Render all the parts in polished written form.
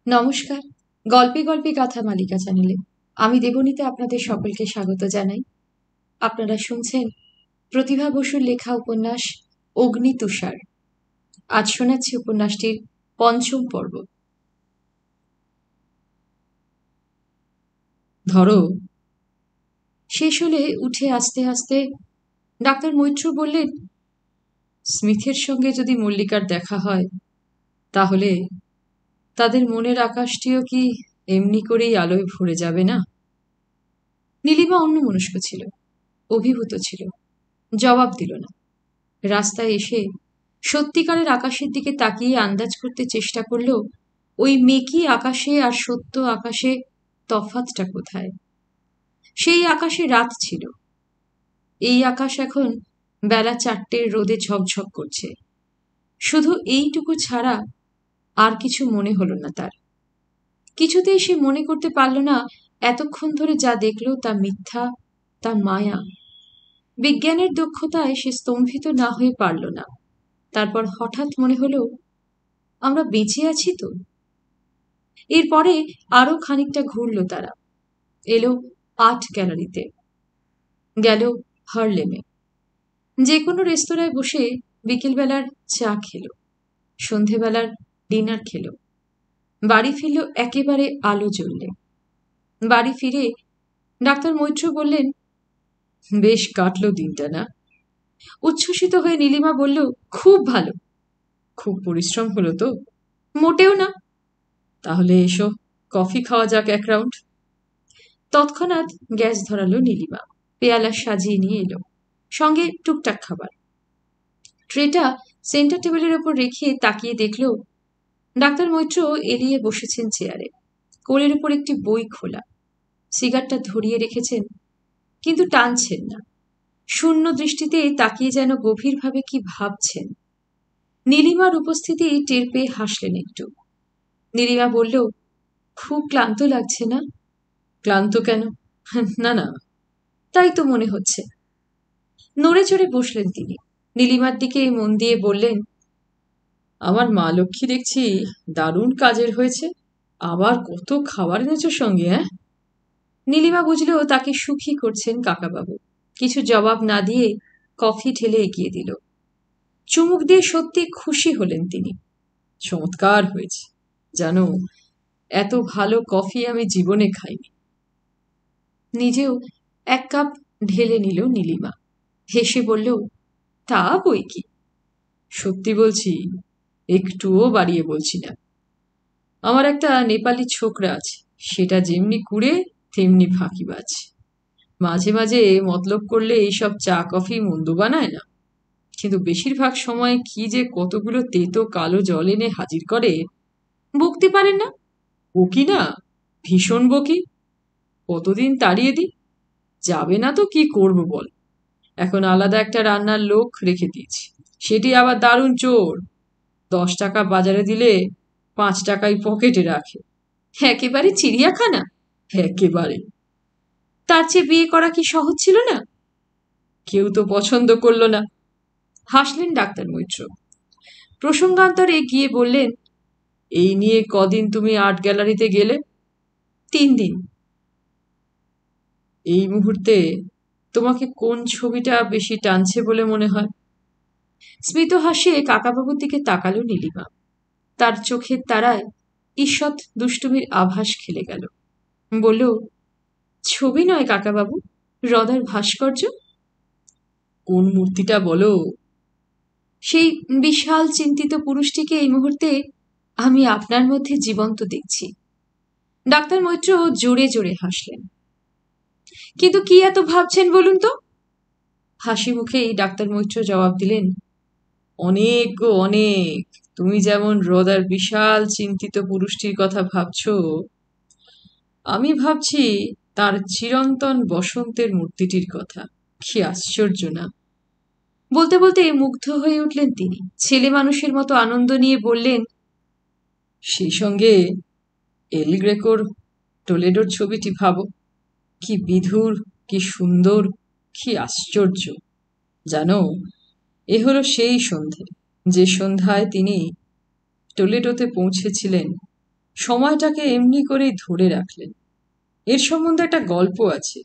নমস্কার। গল্পে গল্পে গাথা মালিকা চ্যানেলে আমি দেবনীতে আপনাদের সকলকে স্বাগত জানাই। আপনারা শুনছেন প্রতিভা বসুর লেখা উপন্যাস অগ্নি তুষার। আজ শোনাচ্ছি উপন্যাসটির পঞ্চম পর্ব। ধরো শেষ হলে উঠে আস্তে আস্তে ডাক্তার মৈত্র বললেন, স্মিথের সঙ্গে যদি মল্লিকার দেখা হয় তাহলে তাদের মনের আকাশটিও কি এমনি করেই আলোয় ভরে যাবে না? নীলিমা অন্যমনস্ক ছিল, অভিভূত ছিল, জবাব দিল না। রাস্তায় এসে সত্যিকারের আকাশের দিকে তাকিয়ে আন্দাজ করতে চেষ্টা করল ওই মেকি আকাশে আর সত্য আকাশে তফাতটা কোথায়। সেই আকাশে রাত ছিল, এই আকাশ এখন বেলা 4টের রোদে ঝকঝক করছে। শুধু এইটুকু ছাড়া আর কিছু মনে হলো না তার। কিছুতেই সে মনে করতে পারল না এতক্ষণ ধরে যা দেখল তা মিথ্যা, তা মায়া। বিজ্ঞানের দক্ষতায় সে স্তম্ভিত না হয়ে পারল না। তারপর হঠাৎ মনে হলো, আমরা বেঁচে আছি তো। এরপরে আরো খানিকটা ঘুরল তারা, এলো আর্ট গ্যালারিতে, গেল হারলেমে, যে কোনো রেস্তোরাঁয় বসে বিকেলবেলার চা খেলো, সন্ধেবেলার ডিনার খেলো, বাড়ি ফিরল একেবারে আলো জ্বললে। বাড়ি ফিরে ডাক্তার মৈত্র বললেন, বেশ কাটলো দিনটা না? উচ্ছ্বসিত হয়ে নীলিমা বলল, খুব ভালো। খুব পরিশ্রম হলো তো? মোটেও না। তাহলে এসো, কফি খাওয়া যাক এক রাউন্ড। তৎক্ষণাৎ গ্যাস ধরালো নীলিমা, পেয়ালা সাজিয়ে নিয়ে এলো, সঙ্গে টুকটাক খাবার। ট্রেটা সেন্টার টেবিলের ওপর রেখে তাকিয়ে দেখল ডাক্তার মৈত্র এলিয়ে বসেছেন চেয়ারে, কোলের উপর একটি বই খোলা, সিগারটা ধরিয়ে রেখেছেন কিন্তু টানছেন না। শূন্য দৃষ্টিতে তাকিয়ে যেন গভীরভাবে কি ভাবছেন। নীলিমার উপস্থিতি টের পেয়ে হাসলেন একটু। নীলিমা বলল, খুব ক্লান্ত লাগছে না? ক্লান্ত কেন? না না, তাই তো মনে হচ্ছে। নড়ে চড়ে বসলেন তিনি। নীলিমার দিকে মন দিয়ে বললেন, আমার মা লক্ষ্মী দেখছি দারুণ কাজের হয়েছে। আবার কত খাবার এনেছো সঙ্গে, হ্যাঁ? নীলিমা বুঝলো তাকে সুখী করছেন কাকাবাবু। কিছু জবাব না দিয়ে কফি ঢেলে এগিয়ে দিল। চুমুক দিয়ে সত্যি খুশি হলেন তিনি। চমৎকার হয়েছে, জানো, এত ভালো কফি আমি জীবনে খাইনি। নিজেও এক কাপ ঢেলে নিল নীলিমা, হেসে বলল, তা বই কি, সত্যি বলছি, একটুও বাড়িয়ে বলছি না। আমার একটা নেপালি ছোকরা আছে, সেটা যেমনি কুড়ে তেমনি ফাঁকিবাজ। মাঝে মাঝে মতলব করলে এইসব চা কফি মন্দ বানায় না, কিন্তু বেশিরভাগ সময় কি যে কতগুলো তেতো কালো জল এনে হাজির করে। বকতে পারেন না? বকি না, ভীষণ বকি। কতদিন তাড়িয়ে দিই, যাবে না তো কি করব বল। এখন আলাদা একটা রান্নার লোক রেখে দিয়েছি, সেটি আবার দারুণ চোর। 10 টাকা বাজারে দিলে 5 টাকাই পকেটে রাখে। একেবারে চিড়িয়াখানা। একেবারে। তার চেয়ে বিয়ে করা কি সহজ ছিল না? কেউ তো পছন্দ করলো না। হাসলেন ডাক্তার মৈত্র। প্রসঙ্গান্তরে গিয়ে বললেন, এই নিয়ে কদিন তুমি আর্ট গ্যালারিতে গেলে? 3 দিন। এই মুহূর্তে তোমাকে কোন ছবিটা বেশি টানছে বলে মনে হয়? স্মিত হাসে কাকাবাবুর দিকে তাকালো নীলিমা। তার চোখের তারায় ঈষৎ দুষ্টুমির আভাস খেলে গেল। বলল, ছবি নয় কাকাবাবু, হ্রদের ভাস্কর্য। কোন মূর্তিটা বলো? সেই বিশাল চিন্তিত পুরুষটিকে এই মুহূর্তে আমি আপনার মধ্যে জীবন্ত দেখছি। ডাক্তার মৈত্র জোরে জোরে হাসলেন। কিন্তু কি এত ভাবছেন বলুন তো? হাসি মুখেই ডাক্তার মৈত্র জবাব দিলেন, অনেক গো অনেক। তুমি যেমন হ্রদার বিশাল চিন্তিত পুরুষটির কথা ভাবছ, আমি ভাবছি তার চিরন্তন বসন্তের মূর্তিটির কথা। কি আশ্চর্য না? বলতে বলতে মুগ্ধ হয়ে উঠলেন তিনি। ছেলে মানুষের মতো আনন্দ নিয়ে বললেন, সেই সঙ্গে এল গ্রেকোর টোলেডোর ছবিটি ভাবো, কি বিধুর, কি সুন্দর, কি আশ্চর্য। জানো, এ হলো সেই সন্ধে যে সন্ধ্যায় তিনি টোলেডোতে পৌঁছেছিলেন সময়টাকে এমনি করেই ধরে রাখলেন। এর সম্বন্ধে একটা গল্প আছে।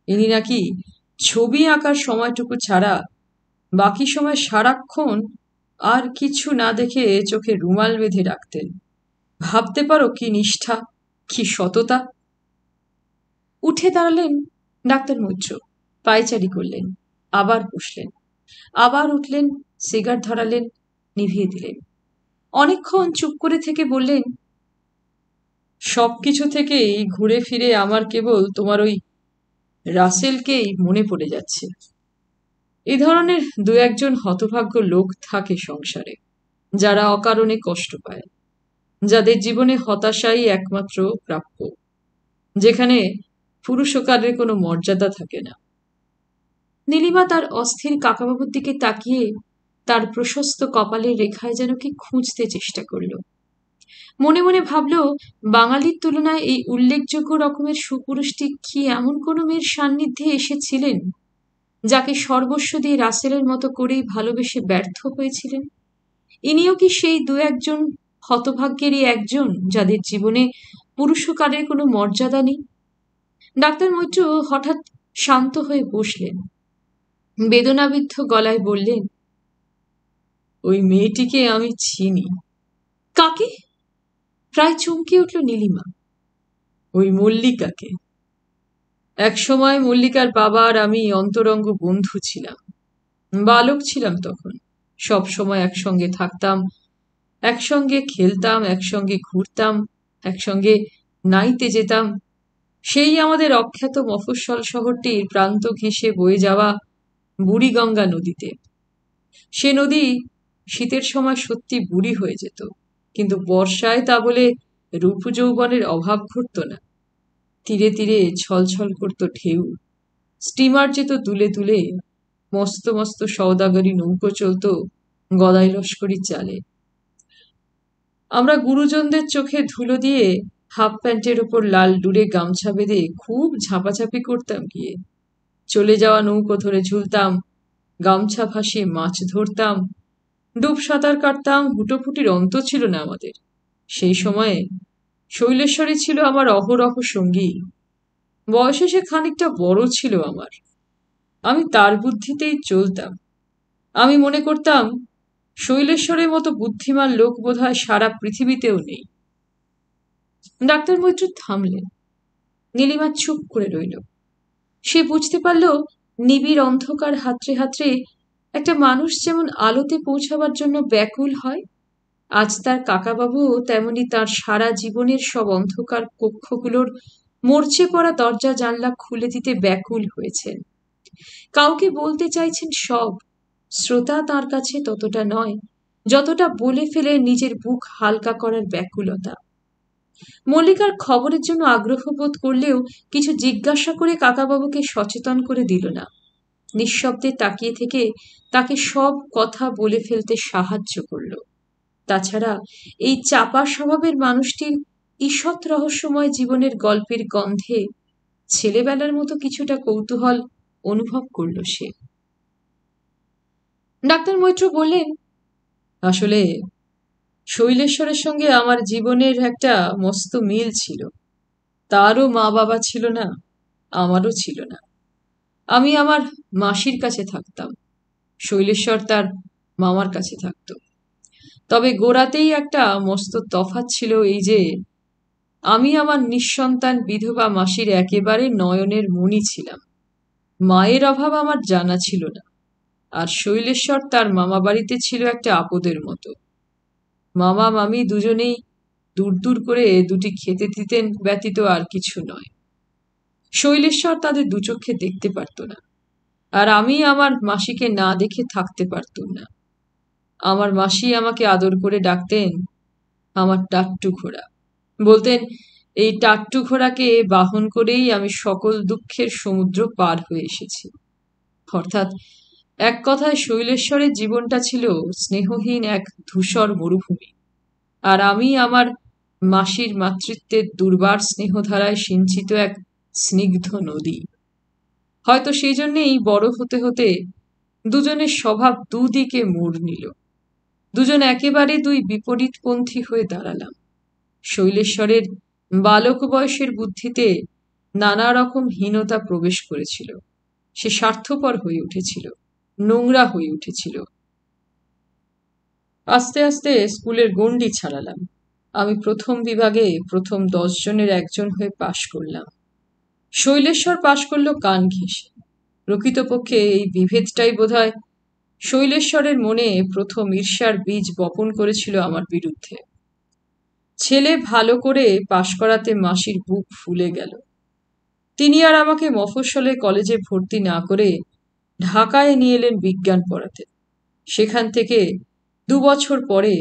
ইনি নাকি ছবি আঁকার সময়টুকু ছাড়া বাকি সময় সারাক্ষণ আর কিছু না দেখে চোখে রুমাল বেঁধে রাখতেন। ভাবতে পারো কি নিষ্ঠা, কি সততা। উঠে দাঁড়ালেন ডাক্তার মৈত্র, পায়চারি করলেন, আবার বসলেন, আবার উঠলেন, সিগার ধরালেন, নিভিয়ে দিলেন। অনেকক্ষণ চুপ করে থেকে বললেন, সবকিছু থেকেই ঘুরে ফিরে আমার কেবল তোমার ওই রাসেলকেই মনে পড়ে যাচ্ছে। এই ধরনের দু একজন হতভাগ্য লোক থাকে সংসারে, যারা অকারণে কষ্ট পায়, যাদের জীবনে হতাশাই একমাত্র প্রাপ্য, যেখানে পুরুষকারের কোনো মর্যাদা থাকে না। নীলিমা তার অস্থির কাকাবাবুর দিকে তাকিয়ে তার প্রশস্ত কপালের রেখায় যেন কি খুঁজতে চেষ্টা করল। মনে মনে ভাবল, বাঙালির তুলনায় এই উল্লেখযোগ্য রকমের সুপুরুষটি কি এমন কোনো মেয়ের সান্নিধ্যে এসেছিলেন যাকে সর্বস্ব দিয়ে রাসেলের মতো করেই ভালোবেসে ব্যর্থ হয়েছিলেন? ইনিও কি সেই দু একজন হতভাগ্যেরই একজন, যাদের জীবনে পুরুষকারের কোনো মর্যাদা নেই? ডাক্তার মৈত্র হঠাৎ শান্ত হয়ে বসলেন, বেদনাবিদ্ধ গলায় বললেন, ওই মেয়েটিকে আমি চিনি। কাকে? প্রায় চমকে উঠল নীলিমা। ওই মল্লিকাকে। একসময় মল্লিকার বাবা আর আমি অন্তরঙ্গ বন্ধু ছিলাম। বালক ছিলাম তখন, সব সময় একসঙ্গে থাকতাম, একসঙ্গে খেলতাম, একসঙ্গে ঘুরতাম, একসঙ্গে নাইতে যেতাম। সেই আমাদের অখ্যাত মফস্বল শহরটির প্রান্ত ঘেঁষে বয়ে যাওয়া বুড়িগঙ্গা নদীতে। সে নদী শীতের সময় সত্যি বুড়ি হয়ে যেত, কিন্তু বর্ষায় তা বলে রূপ যৌবনের অভাব ঘটত না। তীরে তীরে ছলছল করত ঢেউ, স্টিমার যেত দুলে দুলে, মস্ত মস্ত সওদাগরি নৌকো চলত গদাই লস্করির চালে। আমরা গুরুজনদের চোখে ধুলো দিয়ে হাফ প্যান্টের ওপর লাল ডুরে গামছা বেঁধে খুব ঝাঁপাঝাঁপি করতাম গিয়ে। চলে যাওয়া নৌকো ধরে ঝুলতাম, গামছা ভাসিয়ে মাছ ধরতাম, ডুব সাঁতার কাটতাম, হুটোপুটির অন্ত ছিল না আমাদের। সেই সময়ে শৈলেশ্বরী ছিল আমার অহরহ সঙ্গী। বয়সে সে খানিকটা বড় ছিল আমার, আমি তার বুদ্ধিতেই চলতাম। আমি মনে করতাম শৈলেশ্বরের মতো বুদ্ধিমান লোক বোধহয় সারা পৃথিবীতেও নেই। ডাক্তার মৈত্র থামলেন। নীলিমা চুপ করে রইল। সে বুঝতে পারল, নিবিড় অন্ধকার হাতড়ে হাতড়ে একটা মানুষ যেমন আলোতে পৌঁছাবার জন্য ব্যাকুল হয়, আজ তার কাকাবাবু তেমনি তার সারা জীবনের সব অন্ধকার কক্ষগুলোর মরচে পড়া দরজা জানলা খুলে দিতে ব্যাকুল হয়েছেন। কাউকে বলতে চাইছেন সব, শ্রোতা তার কাছে ততটা নয় যতটা বলে ফেলে নিজের বুক হালকা করার ব্যাকুলতা। মল্লিকার খবরের জন্য আগ্রহ বোধ করলেও কিছু জিজ্ঞাসা করে কাকাবাবুকে সচেতন করে দিল না। নিঃশব্দে তাকিয়ে থেকে তাকে সব কথা বলে ফেলতে সাহায্য করল। তাছাড়া এই চাপা স্বভাবের মানুষটির ঈষৎ রহস্যময় জীবনের গল্পের গন্ধে ছেলেবেলার মতো কিছুটা কৌতূহল অনুভব করল সে। ডাক্তার মৈত্র বললেন, আসলে শৈলেশ্বরের সঙ্গে আমার জীবনের একটা মস্ত মিল ছিল। তারও মা বাবা ছিল না, আমারও ছিল না। আমি আমার মাসির কাছে থাকতাম, শৈলেশ্বর তার মামার কাছে থাকত। তবে গোড়াতেই একটা মস্ত তফাৎ ছিল, এই যে আমি আমার নিঃসন্তান বিধবা মাসির একেবারে নয়নের মণি ছিলাম। মায়ের অভাব আমার জানা ছিল না, আর শৈলেশ্বর তার মামা বাড়িতে ছিল একটা আপদের মতো। মামা মামি দুজনেই দূর দূর করে দুটি খেতে দিতেন ব্যতীত আর কিছু নয়। শৈলেশ্বর তাদের দুচক্ষে দেখতে পারত না, আর আমি আমার মাসিকে না দেখে থাকতে পারতুম না। আমার মাসি আমাকে আদর করে ডাকতেন আমার টাট্টু ঘোড়া। বলতেন, এই টাট্টু ঘোড়াকে বাহন করেই আমি সকল দুঃখের সমুদ্র পার হয়ে এসেছি। অর্থাৎ এক কথায় শৈলেশ্বরের জীবনটা ছিল স্নেহহীন এক ধূসর মরুভূমি, আর আমি আমার মাসির মাতৃত্বের দুর্বার স্নেহধারায় সিঞ্চিত এক স্নিগ্ধ নদী। হয়তো সেই জন্যেই বড় হতে হতে দুজনের স্বভাব দুদিকে মোড় নিল। দুজন একেবারে দুই বিপরীতপন্থী হয়ে দাঁড়ালাম। শৈলেশ্বরের বালক বয়সের বুদ্ধিতে নানা রকম হীনতা প্রবেশ করেছিল। সে স্বার্থপর হয়ে উঠেছিল, নোংরা হয়ে উঠেছিল। আস্তে আস্তে স্কুলের গণ্ডি ছাড়ালাম। আমি প্রথম বিভাগে প্রথম 10 জনের একজন হয়ে পাশ করলাম। শৈলেশ্বর পাশ করল কান ঘেঁষে। প্রকৃতপক্ষে এই বিভেদটাই বোধহয় শৈলেশ্বরের মনে প্রথম ঈর্ষার বীজ বপন করেছিল আমার বিরুদ্ধে। ছেলে ভালো করে পাশ করাতে মাসির বুক ফুলে গেল। তিনি আর আমাকে মফস্বলে কলেজে ভর্তি না করে ঢাকায় নিয়ে এলেন বিজ্ঞান পড়াতে। সেখান থেকে 2 বছর পরে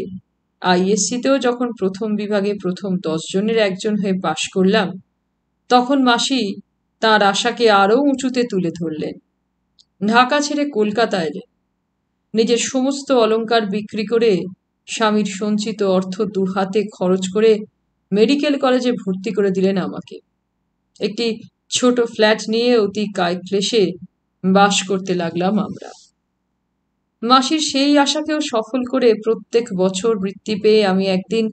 আইএসসিতেও যখন প্রথম বিভাগে প্রথম 10 জনের একজন হয়ে পাশ করলাম, তখন মাসি তাঁর আশাকে আরও উঁচুতে তুলে ধরলেন। ঢাকা ছেড়ে কলকাতা এলেন। নিজের সমস্ত অলংকার বিক্রি করে স্বামীর সঞ্চিত অর্থ 2 হাতে খরচ করে মেডিকেল কলেজে ভর্তি করে দিলেন আমাকে। একটি ছোট ফ্ল্যাট নিয়ে অতি কায়ক্লেশে বাস করতে লাগলাম আমরা। মাসির সেই আশাকেও সফল করে প্রত্যেক বছর বৃত্তি পেয়ে আমি একদিন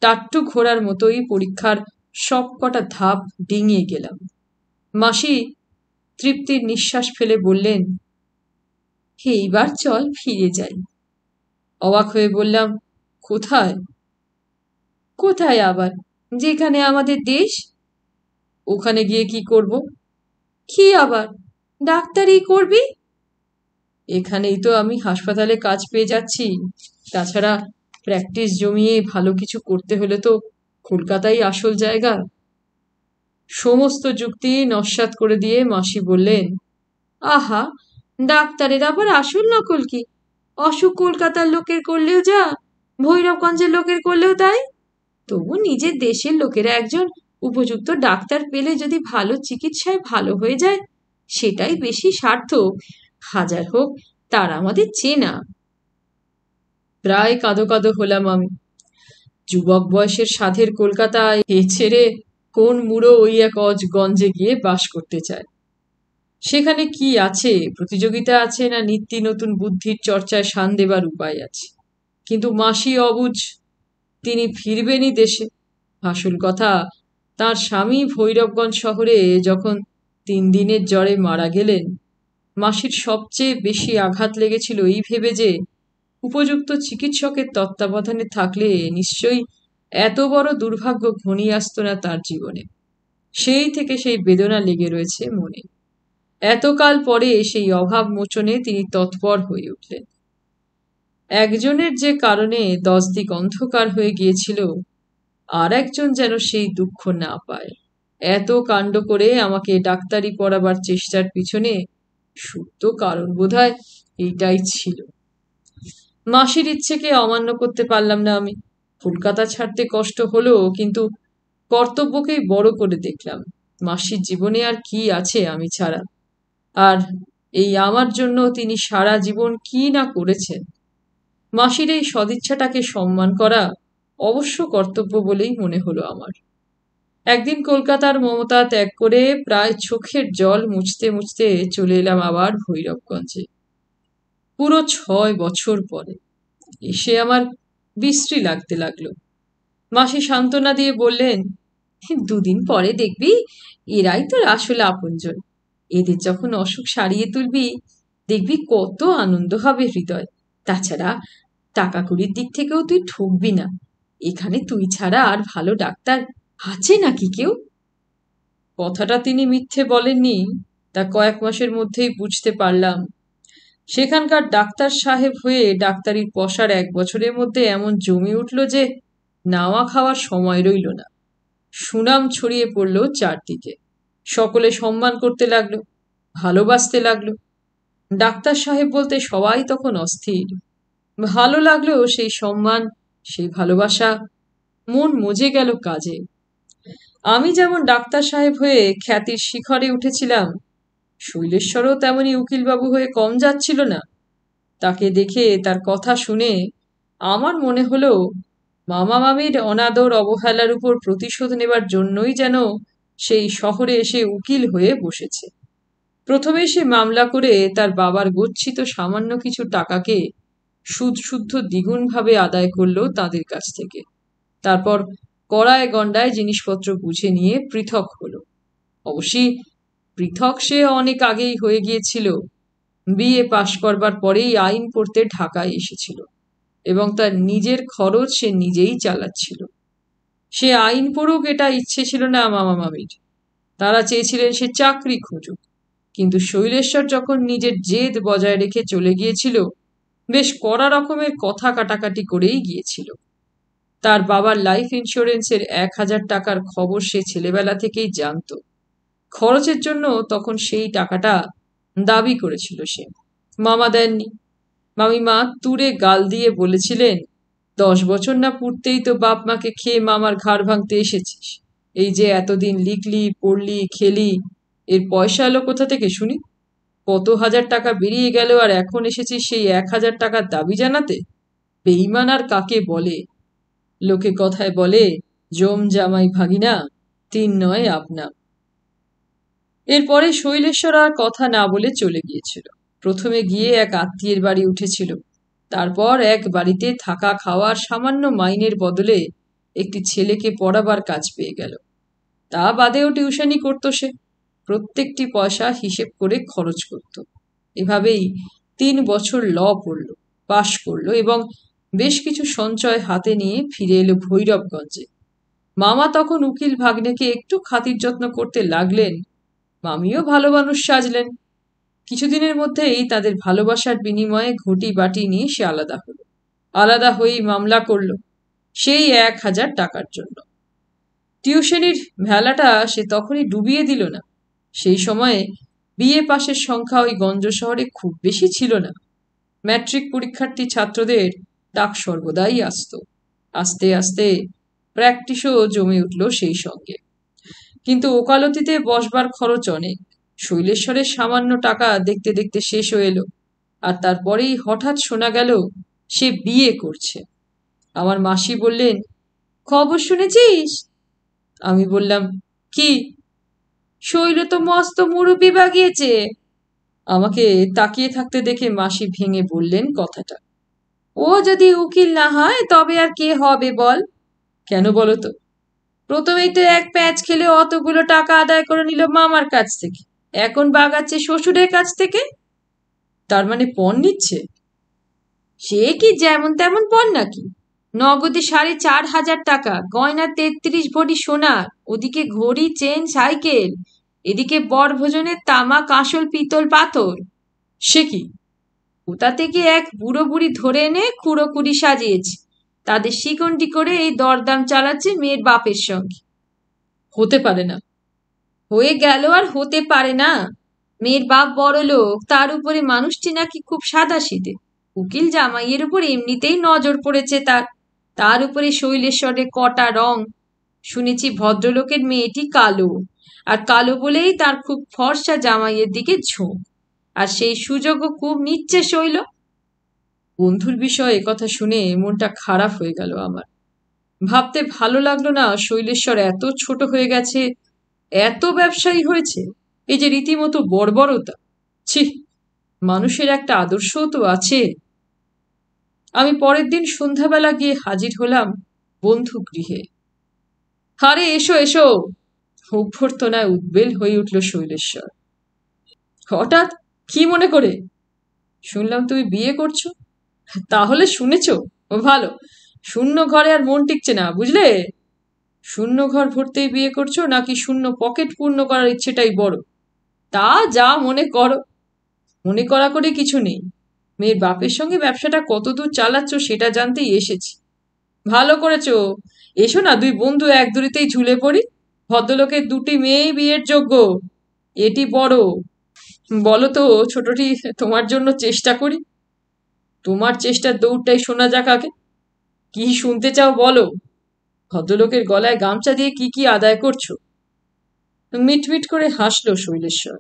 টাট্টু ঘোড়ার মতোই পরীক্ষার সব কটা ধাপ ডিঙিয়ে গেলাম। মাসি তৃপ্তির নিঃশ্বাস ফেলে বললেন, এইবার চল ফিরে যাই। অবাক হয়ে বললাম, কোথায়? কোথায় আবার? যেখানে আমাদের দেশ। ওখানে গিয়ে কি করব? কি আবার? ডাক্তারি করবি? এখানেই তো আমি হাসপাতালে কাজ পেয়ে যাচ্ছি। তাছাড়া প্র্যাকটিস জমিয়ে ভালো কিছু করতে হলে তো কলকাতাই আসল জায়গা। সমস্ত যুক্তি নস্যাৎ করে দিয়ে মাসি বললেন, আহা, ডাক্তারের আবার আসল নকল কি? অসুখ কলকাতার লোকের করলেও যা, ভৈরবগঞ্জের লোকের করলেও তাই। তবু নিজের দেশের লোকেরা একজন উপযুক্ত ডাক্তার পেলে যদি ভালো চিকিৎসায় ভালো হয়ে যায়, সেটাই বেশি সার্থক। হাজার হোক তার আমাদের চেনা। প্রায় কাঁদো কাঁদো হলাম আমি। যুবক বয়সের সাধের কলকাতায় এ ছেড়ে কোন মুড়ো ওই এক গঞ্জে গিয়ে বাস করতে চায়? সেখানে কি আছে? প্রতিযোগিতা আছে, না নিত্য নতুন বুদ্ধির চর্চায় শান দেবার উপায় আছে? কিন্তু মাসি অবুঝ। তিনি ফিরবেনই দেশে। আসল কথা, তার স্বামী ভৈরবগঞ্জ শহরে যখন 3 দিনের জ্বরে মারা গেলেন, মাসির সবচেয়ে বেশি আঘাত লেগেছিল এই ভেবে যে উপযুক্ত চিকিৎসকের তত্ত্বাবধানে থাকলে নিশ্চয়ই এত বড় দুর্ভাগ্য ঘনিয়ে আসত না তার জীবনে। সেই থেকে সেই বেদনা লেগে রয়েছে মনে। এতকাল পরে সেই অভাব মোচনে তিনি তৎপর হয়ে উঠলেন। একজনের যে কারণে 10 দিক অন্ধকার হয়ে গিয়েছিল, আর একজন যেন সেই দুঃখ না পায়। এত কাণ্ড করে আমাকে ডাক্তারি পড়াবার চেষ্টার পিছনে সুপ্ত কারণ বোধহয় এইটাই ছিল। মাসির ইচ্ছেকে অমান্য করতে পারলাম না আমি। কলকাতা ছাড়তে কষ্ট হলো, কিন্তু কর্তব্যকেই বড় করে দেখলাম। মাসির জীবনে আর কি আছে আমি ছাড়া? আর এই আমার জন্য তিনি সারা জীবন কি না করেছেন। মাসির এই সদিচ্ছাটাকে সম্মান করা অবশ্য কর্তব্য বলেই মনে হলো আমার। একদিন কলকাতার মমতা ত্যাগ করে প্রায় চোখের জল মুছতে মুছতে চলে এলাম আবার ভৈরবগঞ্জে। পুরো 6 বছর পরে এসে আমার বিশ্রী লাগতে লাগলো। মাসি সান্ত্বনা দিয়ে বললেন, 2 দিন পরে দেখবি এরাই তোর আসলে আপনজন। এদের যখন অসুখ সারিয়ে তুলবি, দেখবি কত আনন্দ হবে হৃদয়। তাছাড়া টাকা কড়ির দিক থেকেও তুই ঠকবি না। এখানে তুই ছাড়া আর ভালো ডাক্তার আছে নাকি কেউ? কথাটা তিনি মিথ্যে বলেননি, তা কয়েক মাসের মধ্যেই বুঝতে পারলাম। সেখানকার ডাক্তার সাহেব হয়ে ডাক্তারির পসার 1 বছরের মধ্যে এমন জমে উঠল যে নাওয়া খাওয়ার সময় রইল না। সুনাম ছড়িয়ে পড়ল চারদিকে। সকলে সম্মান করতে লাগলো, ভালোবাসতে লাগলো। ডাক্তার সাহেব বলতে সবাই তখন অস্থির। ভালো লাগলো সেই সম্মান, সেই ভালোবাসা। মন মজে গেল কাজে। আমি যেমন ডাক্তার সাহেব হয়ে খ্যাতির শিখরে উঠেছিলাম, শৈলেশ্বরও তেমনি উকিলবাবু হয়ে কম যাচ্ছিল না। তাকে দেখে, তার কথা শুনে আমার মনে হলো মামা মামির অনাদর অবহেলার উপর প্রতিশোধ নেবার জন্যই যেন সেই শহরে এসে উকিল হয়ে বসেছে। প্রথমে সে মামলা করে তার বাবার গচ্ছিত সামান্য কিছু টাকাকে সুদ শুদ্ধ দ্বিগুণ ভাবে আদায় করলো তাদের কাছ থেকে। তারপর কড়ায় গন্ডায় জিনিসপত্র বুঝে নিয়ে পৃথক হলো। অবশ্যই পৃথক সে অনেক আগেই হয়ে গিয়েছিল। বিএ পাশ করবার পরেই আইন পড়তে ঢাকায় এসেছিল এবং তার নিজের খরচ সে নিজেই চালাচ্ছিল। সে আইন পড়ুক এটা ইচ্ছে ছিল না মামা মামির। তারা চেয়েছিলেন সে চাকরি খুঁজুক। কিন্তু শৈলেশ্বর যখন নিজের জেদ বজায় রেখে চলে গিয়েছিল, বেশ কড়া রকমের কথা কাটাকাটি করেই গিয়েছিল। তার বাবার লাইফ ইন্স্যুরেন্সের 1,000 টাকার খবর সে ছেলেবেলা থেকেই জানত। খরচের জন্য তখন সেই টাকাটা দাবি করেছিল সে। মামা দেননি। মামিমা তুড়ে গাল দিয়ে বলেছিলেন, 10 বছর না পুড়তেই তো বাপ মাকে খেয়ে মামার ঘাড় ভাঙতে এসেছিস। এই যে এতদিন লিখলি, পড়লি, খেলি, এর পয়সা এলো কোথা থেকে শুনি? কত হাজার টাকা বেরিয়ে গেল আর এখন এসেছিস সেই 1,000 টাকার দাবি জানাতে? বেঈমান আর কাকে বলে? লোকে কথায় বলে, জম জামাই ভাগিনা, 3 নয় আপনা। এরপরে শৈলেশ্বর আর কথা না বলে চলে গিয়েছিল। প্রথমে গিয়ে এক আত্মীয়ের বাড়ি উঠেছিল। তারপর এক বাড়িতে থাকা খাওয়ার সামান্য মাইনের বদলে একটি ছেলেকে পড়াবার কাজ পেয়ে গেল। তা বাদেও টিউশনি করত সে। প্রত্যেকটি পয়সা হিসেব করে খরচ করত। এভাবেই 3 বছর ল পড়ল, পাশ করল এবং বেশ কিছু সঞ্চয় হাতে নিয়ে ফিরে এলো ভৈরবগঞ্জে। মামা তখন উকিল ভাগ্নেকে একটু খাতির যত্ন করতে লাগলেন। মামিও ভালো মানুষ সাজলেন। কিছুদিনের মধ্যেই তাদের ভালোবাসার বিনিময়ে ঘটি বাটি নিয়ে সে আলাদা হলো। আলাদা হয়েই মামলা করল সেই 1,000 টাকার জন্য। টিউশনির ভেলাটা সে তখনই ডুবিয়ে দিল না। সেই সময়ে বিএ পাশের সংখ্যা ওই গঞ্জ শহরে খুব বেশি ছিল না। ম্যাট্রিক পরীক্ষার্থী ছাত্রদের ডাক সর্বদাই আসত। আস্তে আস্তে প্র্যাকটিসও জমে উঠল সেই সঙ্গে। কিন্তু ওকালতিতে বসবার খরচ অনেক। শৈলেশ্বরের সামান্য টাকা দেখতে দেখতে শেষ হয়ে এলো। আর তারপরেই হঠাৎ শোনা গেল সে বিয়ে করছে। আমার মাসি বললেন, খবর শুনেছিস? আমি বললাম, কি? শৈল তো মস্ত মুরব্বি বাগিয়েছে। আমাকে তাকিয়ে থাকতে দেখে মাসি ভেঙে বললেন কথাটা। ও যদি উকিল না হয় তবে আর কে হবে বল? কেন বলো তো? প্রথমেই তো এক প্যাচ খেলে অতগুলো টাকা আদায় করে নিল মামার কাছ থেকে, এখন বাগাচ্ছে শ্বশুরের কাছ থেকে। তার মানে পণ নিচ্ছে? সে কি যেমন তেমন পণ নাকি? নগদে 4,500 টাকা, গয়না 33 ভরি সোনার, ওদিকে ঘড়ি, চেন, সাইকেল, এদিকে বরভোজনের তামা, কাঁসল, পিতল, পাথর। সে কি? কোথা থেকে এক বুড়ো বুড়ি ধরে এনে খুঁড়োকুড়ি সাজিয়েছে। তাদের শিকন্ডি করে এই দরদাম চালাচ্ছে মেয়ের বাপের সঙ্গে। হতে পারে না। হয়ে গেল আর হতে পারে না? মেয়ের বাপ বড় লোক, তার উপরে মানুষটি নাকি খুব সাদাসিধে। উকিল জামাইয়ের উপর এমনিতেই নজর পড়েছে তার। তার উপরে শৈলেশ্বরের কটা রং। শুনেছি ভদ্রলোকের মেয়েটি কালো, আর কালো বলেই তার খুব ফর্সা জামাইয়ের দিকে ঝোঁক। আর সেই সুযোগও খুব নিচ্ছে শৈল। বন্ধুর বিষয়ে কথা শুনে মনটা খারাপ হয়ে গেল আমার। ভাবতে ভালো লাগলো না শৈলেশ্বর এত ছোট হয়ে গেছে, এত ব্যবসায়ী হয়েছে। এই যে রীতিমতো বর্বরতা। ছি, মানুষের একটা আদর্শও তো আছে। আমি পরের দিন সন্ধ্যাবেলা গিয়ে হাজির হলাম বন্ধু গৃহে। আরে এসো এসো, অভ্যর্থনায় উদ্বেল হয়ে উঠল শৈলেশ্বর। হঠাৎ কি মনে করে? শুনলাম তুমি বিয়ে করছো। তাহলে শুনেছ? ভালো। শূন্য ঘরে আর মন টিকছে না, বুঝলে? শূন্য ঘর ভরতেই বিয়ে করছো নাকি শূন্য পকেট পূর্ণ করার ইচ্ছেটাই বড়? তা যা মনে করো। মনে করা করে কিছু নেই। মেয়ের বাপের সঙ্গে ব্যবসাটা কতদূর চালাচ্ছ সেটা জানতেই এসেছি। ভালো করেছো। এসো না, দুই বন্ধু এক দড়িতেই ঝুলে পড়ি। ভদ্রলোকের 2টি মেয়েই বিয়ের যোগ্য, এটি বড়। বলো তো ছোটটি, তোমার জন্য চেষ্টা করি। তোমার চেষ্টার দৌড়টাই শোনা যাক আগে। কি শুনতে চাও বলো? ভদ্রলোকের গলায় গামছা দিয়ে কি কি আদায় করছো? মিটমিট করে হাসলো শৈলেশ্বর।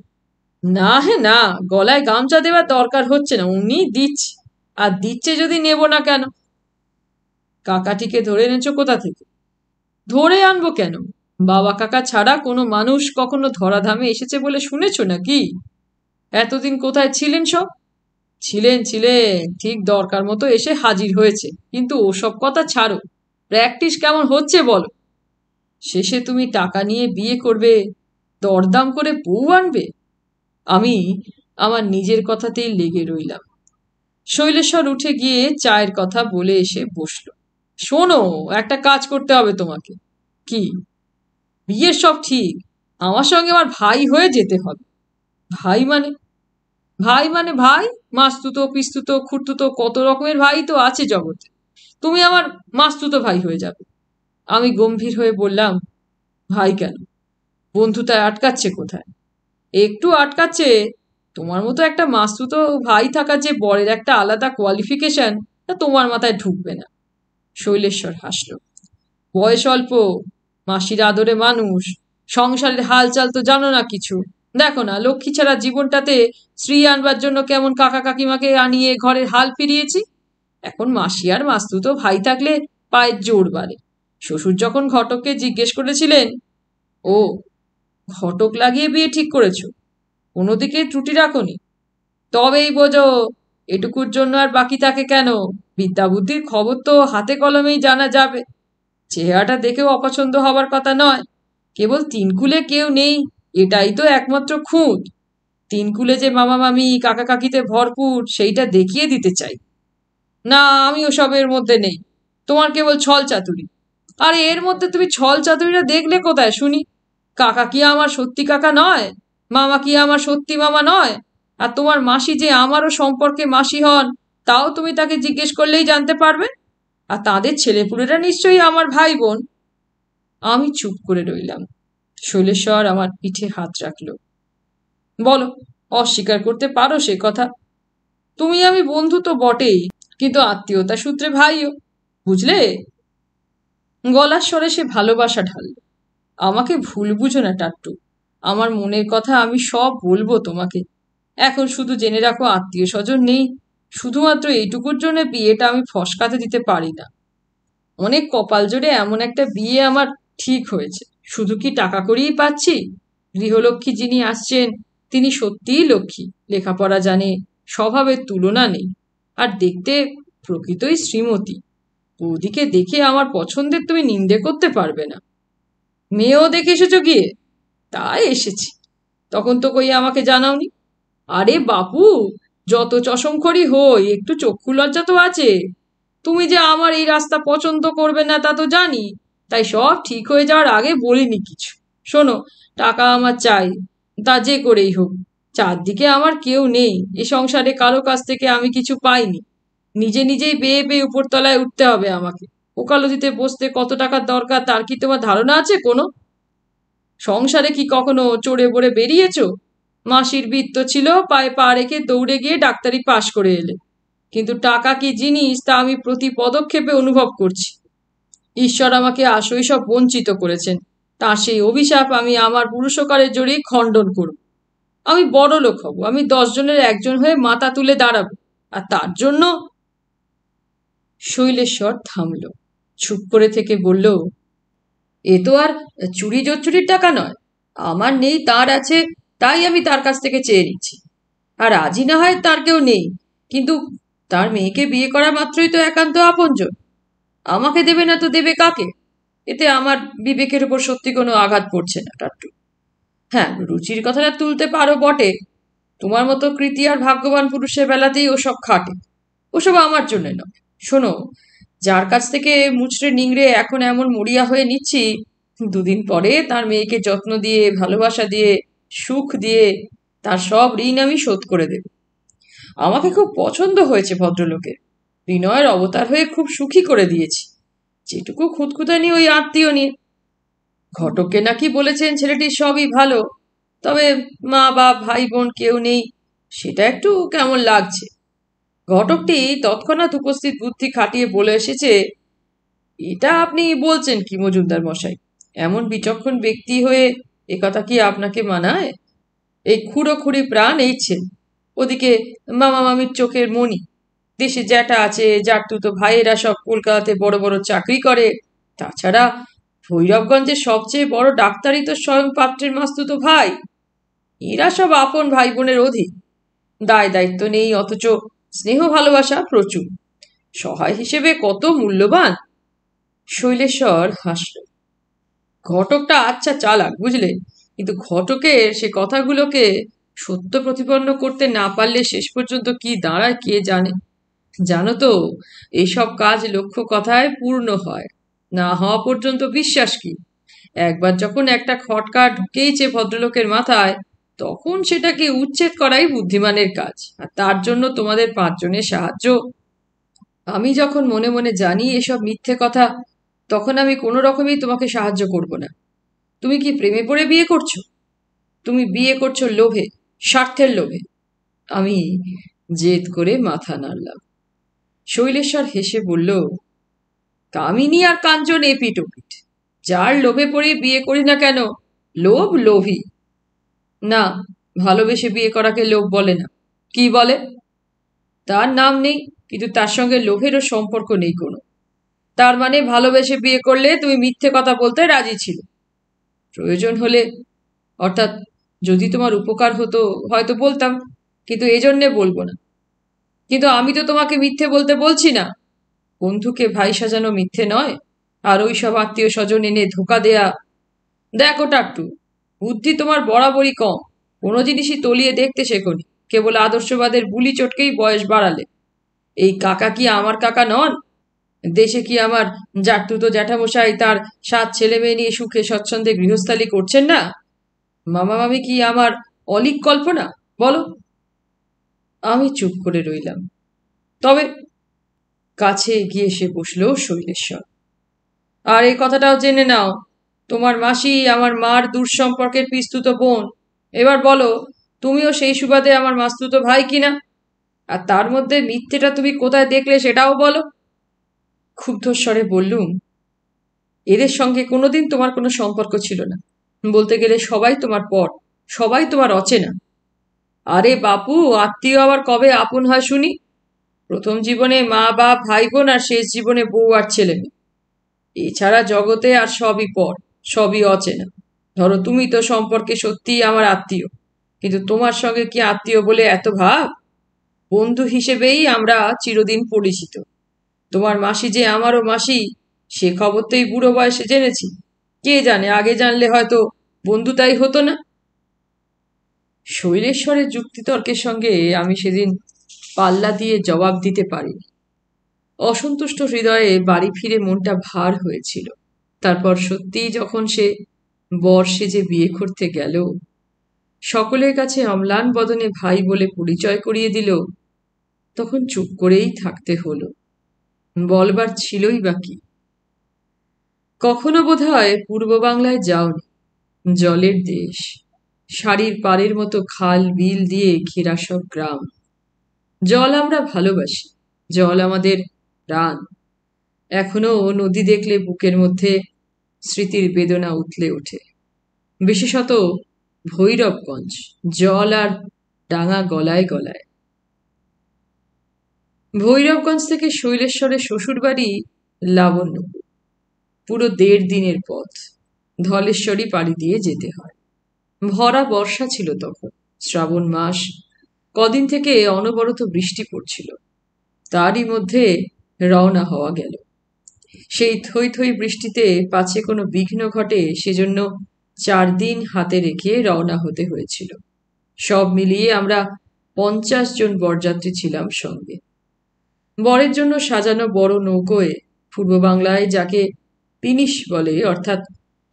না হে না, গলায় গামছা দেওয়ার দরকার হচ্ছে না, উনি দিচ্ছে। আর দিচ্ছে যদি নেব না কেন? কাকাটিকে ধরে এনেছো কোথা থেকে? ধরে আনবো কেন? বাবা কাকা ছাড়া কোনো মানুষ কখনো ধরাধামে এসেছে বলে শুনেছো নাকি? এতদিন কোথায় ছিলেন সব? ছিলেন ছিলেন, ঠিক দরকার মতো এসে হাজির হয়েছে। কিন্তু ওসব কথা ছাড়ো, প্র্যাকটিস কেমন হচ্ছে বলো? শেষে তুমি টাকা নিয়ে বিয়ে করবে, দরদাম করে বউ আনবে? আমি আমার নিজের কথাতেই লেগে রইলাম। শৈলেশ্বর উঠে গিয়ে চায়ের কথা বলে এসে বসল। শোনো, একটা কাজ করতে হবে তোমাকে। কি? বিয়ের সব ঠিক, আমার সঙ্গে আমার ভাই হয়ে যেতে হবে। ভাই মানে? ভাই মানে ভাই, মাস্তুতো পিস্তুতো খুঁড়তুতো কত রকমের ভাই তো আছে জগতে। তুমি আমার মাস্তুতো ভাই হয়ে যাবে। আমি গম্ভীর হয়ে বললাম, ভাই কেন? বন্ধুতায় আটকাচ্ছে কোথায়? একটু আটকাচ্ছে। তোমার মতো একটা মাস্তুতো ভাই থাকা যে বরের একটা আলাদা কোয়ালিফিকেশন, তা তোমার মাথায় ঢুকবে না। শৈলেশ্বর হাসল। বয়স অল্প, মাসির আদরে মানুষ, সংসারের হালচাল তো জানো না কিছু। দেখো না, লক্ষ্মী ছাড়া জীবনটাতে স্ত্রী আনবার জন্য কেমন কাকা কাকিমাকে আনিয়ে ঘরের হাল ফিরিয়েছি। এখন মাসি আর মাস্তুতো ভাই থাকলে পায়ের জোর বাড়ে। শ্বশুর যখন ঘটককে জিজ্ঞেস করেছিলেন, ও, ঘটক লাগিয়ে বিয়ে ঠিক করেছো, কোনো দিকে ত্রুটি রাখোনি? তবেই বোঝো, এটুকুর জন্য আর বাকি থাকে কেন? বিদ্যা বুদ্ধির খবর তো হাতে কলমেই জানা যাবে। চেহারাটা দেখেও অপছন্দ হবার কথা নয়। কেবল তিনকুলে কেউ নেই, এটাই তো একমাত্র খুঁত। তিনকুলে যে মামা মামি কাকা কাকিতে ভরপুর, সেইটা দেখিয়ে দিতে চাই। না, আমি ওসবের মধ্যে নেই। তোমার কেবল ছল চাতুরি। আর এর মধ্যে তুমি ছল চাতুরিটা দেখলে কোথায় শুনি? কাকা কি আমার সত্যি কাকা নয়? মামা কি আমার সত্যি মামা নয়? আর তোমার মাসি যে আমারও সম্পর্কে মাসি হন, তাও তুমি তাকে জিজ্ঞেস করলেই জানতে পারবে। আর তাদের ছেলেপুলেরা নিশ্চয়ই আমার ভাই বোন। আমি চুপ করে রইলাম। শৈলেশ্বর আমার পিঠে হাত রাখল। বলো, অস্বীকার করতে পারো সে কথা? তুমি আমি বন্ধু তো বটেই, কিন্তু আত্মীয়তা সূত্রে ভাইও, বুঝলে? গলার স্বরে সে ভালোবাসা ঢালল। আমাকে ভুল বুঝো না টাট্টু, আমার মনের কথা আমি সব বলবো তোমাকে। এখন শুধু জেনে রাখো, আত্মীয় স্বজন নেই, শুধুমাত্র এইটুকুর জন্য বিয়েটা আমি ফসকাতে দিতে পারি না। অনেক কপাল জোরে এমন একটা বিয়ে আমার ঠিক হয়েছে। শুধু কি টাকা করেই পাচ্ছি? গৃহলক্ষ্মী যিনি আসছেন, তিনি সত্যিই লক্ষ্মী, লেখাপড়া জানে, স্বভাবের তুলনা নেই, আর দেখতে প্রকৃতই শ্রীমতী। বৌদিকে দেখে আমার পছন্দের তুমি নিন্দে করতে পারবে না। মেয়েও দেখে এসেছো গিয়ে? তাই এসেছি। তখন তো কই আমাকে জানাওনি? আরে বাপু, যত চশমখড়ি হই, একটু চক্ষু লজ্জা তো আছে। তুমি যে আমার এই রাস্তা পছন্দ করবে না তা তো জানি, তাই সব ঠিক হয়ে যাওয়ার আগে বলিনি কিছু। শোনো, টাকা আমার চাই, তা যে করেই হোক। চারদিকে আমার কেউ নেই, এ সংসারে কারো কাছ থেকে আমি কিছু পাইনি। নিজে নিজেই বেয়ে বেয়ে উপরতলায় উঠতে হবে আমাকে। ওকালতিতে বসতে কত টাকার দরকার তার কি তোমার ধারণা আছে কোনো? সংসারে কি কখনো চড়ে বড়ে বেরিয়েছো? মাসির বৃত্ত ছিল, পায়ে পা রেখে দৌড়ে গিয়ে ডাক্তারি পাশ করে এলে। কিন্তু টাকা কি জিনিস তা আমি প্রতি পদক্ষেপে অনুভব করছি। ঈশ্বর আমাকে আশৈশব বঞ্চিত করেছেন, তার সেই অভিশাপ আমি আমার পুরুষকারের জোরেই খণ্ডন করব। আমি বড় লোক হব, আমি 10 জনের একজন হয়ে মাথা তুলে দাঁড়াবো, আর তার জন্য। শৈলেশ্বর থামল, চুপ করে থেকে বলল, এ তো আর চুরি জোচ্চুরির টাকা নয়। আমার নেই, তার আছে, তাই আমি তার কাছ থেকে চেয়ে নিচ্ছি। আর রাজি না হয় তার কেউ নেই, কিন্তু তার মেয়েকে বিয়ে করা মাত্রই তো একান্ত আপনজন। আমাকে দেবে না তো দেবে কাকে? এতে আমার বিবেকের উপর সত্যি কোনো আঘাত পড়ছে না টাট্টু। হ্যাঁ, রুচির কথাটা তুলতে পারো বটে। তোমার মতো কৃতি আর ভাগ্যবান পুরুষের বেলাতেই ওসব খাটে। ওসব আমার জন্য নয়। শোনো, যার কাছ থেকে মুচড়ে নিংড়ে এখন এমন মরিয়া হয়ে নিচ্ছি, দুদিন পরে তার মেয়েকে যত্ন দিয়ে, ভালোবাসা দিয়ে, সুখ দিয়ে তার সব ঋণ আমি শোধ করে দেব। আমাকে খুব পছন্দ হয়েছে ভদ্রলোকের। বিনয়ের অবতার হয়ে খুব সুখী করে দিয়েছি। যেটুকু খুঁতখুঁতানি ওই আত্মীয় নিয়ে। ঘটককে নাকি বলেছেন ছেলেটির সবই ভালো, তবে মা বাপ ভাই বোন কেউ নেই, সেটা একটু কেমন লাগছে। ঘটকটি তৎক্ষণাৎ উপস্থিত বুদ্ধি খাটিয়ে বলে এসেছে, এটা আপনি বলছেন কি মজুমদার মশাই? এমন বিচক্ষণ ব্যক্তি হয়ে একথা কি আপনাকে মানায়? এই খুঁড়ো খুঁড়ি প্রাণ এই ছেলে, ওদিকে মামা মামির চোখের মণি, দেশে জ্যাঠা আছে, জাটতুতো ভাইয়েরা সব কলকাতাতে বড় বড় চাকরি করে। তাছাড়া ভৈরবগঞ্জের সবচেয়ে বড় ডাক্তারই তো স্বয়ং পাত্রের মাস্তুতো ভাই। এরা সব আপন ভাই বোনের অধিক। দায় দায়িত্ব নেই, অথচ স্নেহ ভালোবাসা প্রচুর। সহায় হিসেবে কত মূল্যবান। শৈলেশ্বর হাসল। ঘটকটা আচ্ছা চালাক, বুঝলে, কিন্তু ঘটকের সে কথাগুলোকে সত্য প্রতিপন্ন করতে না পারলে শেষ পর্যন্ত কি দাঁড়ায় কে জানে। জানো তো, এইসব কাজ লক্ষ্য কথায় পূর্ণ হয়, না হওয়া পর্যন্ত বিশ্বাস কি। একবার যখন একটা খটকা ঢুকেইছে ভদ্রলোকের মাথায়, তখন সেটাকে উচ্ছেদ করাই বুদ্ধিমানের কাজ। আর তার জন্য তোমাদের পাঁচজনের সাহায্য। আমি যখন মনে মনে জানি এসব মিথ্যে কথা, তখন আমি কোনো রকমেই তোমাকে সাহায্য করব না। তুমি কি প্রেমে পড়ে বিয়ে করছো? তুমি বিয়ে করছো লোভে, স্বার্থের লোভে। আমি জেদ করে মাথা নাড়লাম। শৈলেশ্বর হেসে বলল, কামিনী আর কাঞ্চন এপিট ওপিট। যার লোভে পড়ে বিয়ে করি না কেন, লোভ লোভী। না, ভালোবেসে বিয়ে করাকে লোভ বলে না। কি বলে? তার নাম নেই, কিন্তু তার সঙ্গে লোভেরও সম্পর্ক নেই কোনো। তার মানে ভালোবেসে বিয়ে করলে তুমি মিথ্যে কথা বলতে রাজি ছিলে। প্রয়োজন হলে, অর্থাৎ যদি তোমার উপকার হতো, হয়তো বলতাম, কিন্তু এজন্যে বলবো না। কিন্তু আমি তো তোমাকে মিথ্যে বলতে বলছি না। বন্ধুকে ভাই সাজানো মিথ্যে নয়, আর ওই সব আত্মীয় স্বজন এনে ধোকা দেয়া। দেখো টাট্টু, বুদ্ধি তোমার বরাবরই কম। কোনো জিনিসই তলিয়ে দেখতে শেখোনি, কেবল আদর্শবাদের বুলি চটকেই বয়স বাড়ালে। এই কাকা কি আমার কাকা নন? দেশে কি আমার জাট্টুতো জ্যাঠামশাই তার 7 ছেলে মেয়ে নিয়ে সুখে স্বচ্ছন্দে গৃহস্থালি করছেন না? মামা মামি কি আমার অলীক কল্পনা? বলো। আমি চুপ করে রইলাম। তবে কাছে এগিয়ে এসে বসলো শৈলেশ্বর। আর এই কথাটাও জেনে নাও, তোমার মাসি আমার মার দূর সম্পর্কের পিস্তুত বোন। এবার বলো, তুমিও সেই সুবাদে আমার মাস্তুতো ভাই কিনা? আর তার মধ্যে মিথ্যেটা তুমি কোথায় দেখলে সেটাও বলো। ক্ষুব্ধ স্বরে বললুম, এদের সঙ্গে কোনোদিন তোমার কোনো সম্পর্ক ছিল না। বলতে গেলে সবাই তোমার পর, সবাই তোমার অচেনা। আরে বাপু, আত্মীয় আবার কবে আপন হয় শুনি? প্রথম জীবনে মা বাপ ভাই বোন, আর শেষ জীবনে বউ আর ছেলে মেয়ে। এছাড়া জগতে আর সবই পর, সবই অচেনা। ধরো তুমি তো সম্পর্কে সত্যিই আমার আত্মীয়, কিন্তু তোমার সঙ্গে কি আত্মীয় বলে এত ভাব? বন্ধু হিসেবেই আমরা চিরদিন পরিচিত। তোমার মাসি যে আমারও মাসি, সে খবর তো এই বুড়ো বয়সে জেনেছি। কে জানে, আগে জানলে হয়তো বন্ধুতাই হতো না। শৈলেশ্বরের যুক্তিতর্কের সঙ্গে আমি সেদিন পাল্লা দিয়ে জবাব দিতে পারিনি। অসন্তুষ্ট হৃদয়ে বাড়ি ফিরে মনটা ভার হয়েছিল। তারপর সত্যিই যখন সে বর সেজে বিয়ে করতে গেল, সকলের কাছে অম্লান বদনে ভাই বলে পরিচয় করিয়ে দিল, তখন চুপ করেই থাকতে হলো। বলবার ছিলই বা কি? কখনো বোধহয় পূর্ব বাংলায় যাওনি। জলের দেশ, শাড়ির পাড়ের মতো খাল বিল দিয়ে ঘেরা সব গ্রাম। জল আমরা ভালোবাসি, জল আমাদের প্রাণ। এখনো নদী দেখলে বুকের মধ্যে স্মৃতির বেদনা উথলে ওঠে। বিশেষত ভৈরবগঞ্জ, জল আর ডাঙা গলায় গলায়। ভৈরবগঞ্জ থেকে শৈলেশ্বরের শ্বশুরবাড়ি লাবণ্যপুর। পুরো 1.5 দিনের পথ। ধলেশ্বরী পাড়ি দিয়ে যেতে হয়। ভরা বর্ষা ছিল তখন, শ্রাবণ মাস। কদিন থেকে অনবরত বৃষ্টি পড়ছিল। তারই মধ্যে রওনা হওয়া গেল। সেই থই থই বৃষ্টিতে পাছে কোনো বিঘ্ন ঘটে, সেজন্য 4 দিন হাতে রেখে রওনা হতে হয়েছিল। সব মিলিয়ে আমরা 50 জন বরযাত্রী ছিলাম সঙ্গে। বরের জন্য সাজানো বড় নৌকোয়, পূর্ব বাংলায় যাকে পিনিশ বলে, অর্থাৎ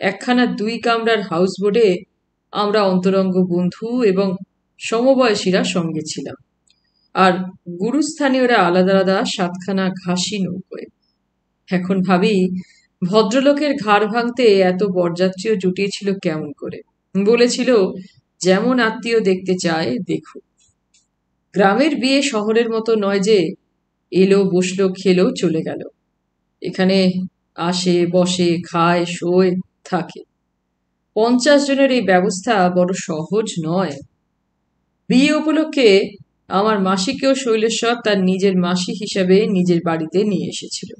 একখানা 2 কামরার হাউসবোটে আমরা অন্তরঙ্গ বন্ধু এবং সমবয়সীরা সঙ্গে ছিলাম। আর গুরুস্থানীয়রা আলাদা আলাদা 7খানা ঘাসি নৌকোয়। এখন ভাবি, ভদ্রলোকের ঘাড় ভাঙতে এত বরযাত্রীও জুটিয়েছিল কেমন করে। বলেছিল, যেমন আত্মীয় দেখতে চায় দেখুক। গ্রামের বিয়ে শহরের মতো নয় যে এলো বসলো খেলো চলে গেল। এখানে আসে বসে খায় শোয় থাকে। 50 জনের এই ব্যবস্থা বড় সহজ নয়। বিয়ে উপলক্ষে আমার মাসিকেও শৈলেশ্বর তার নিজের মাসি হিসাবে নিজের বাড়িতে নিয়ে এসেছিল।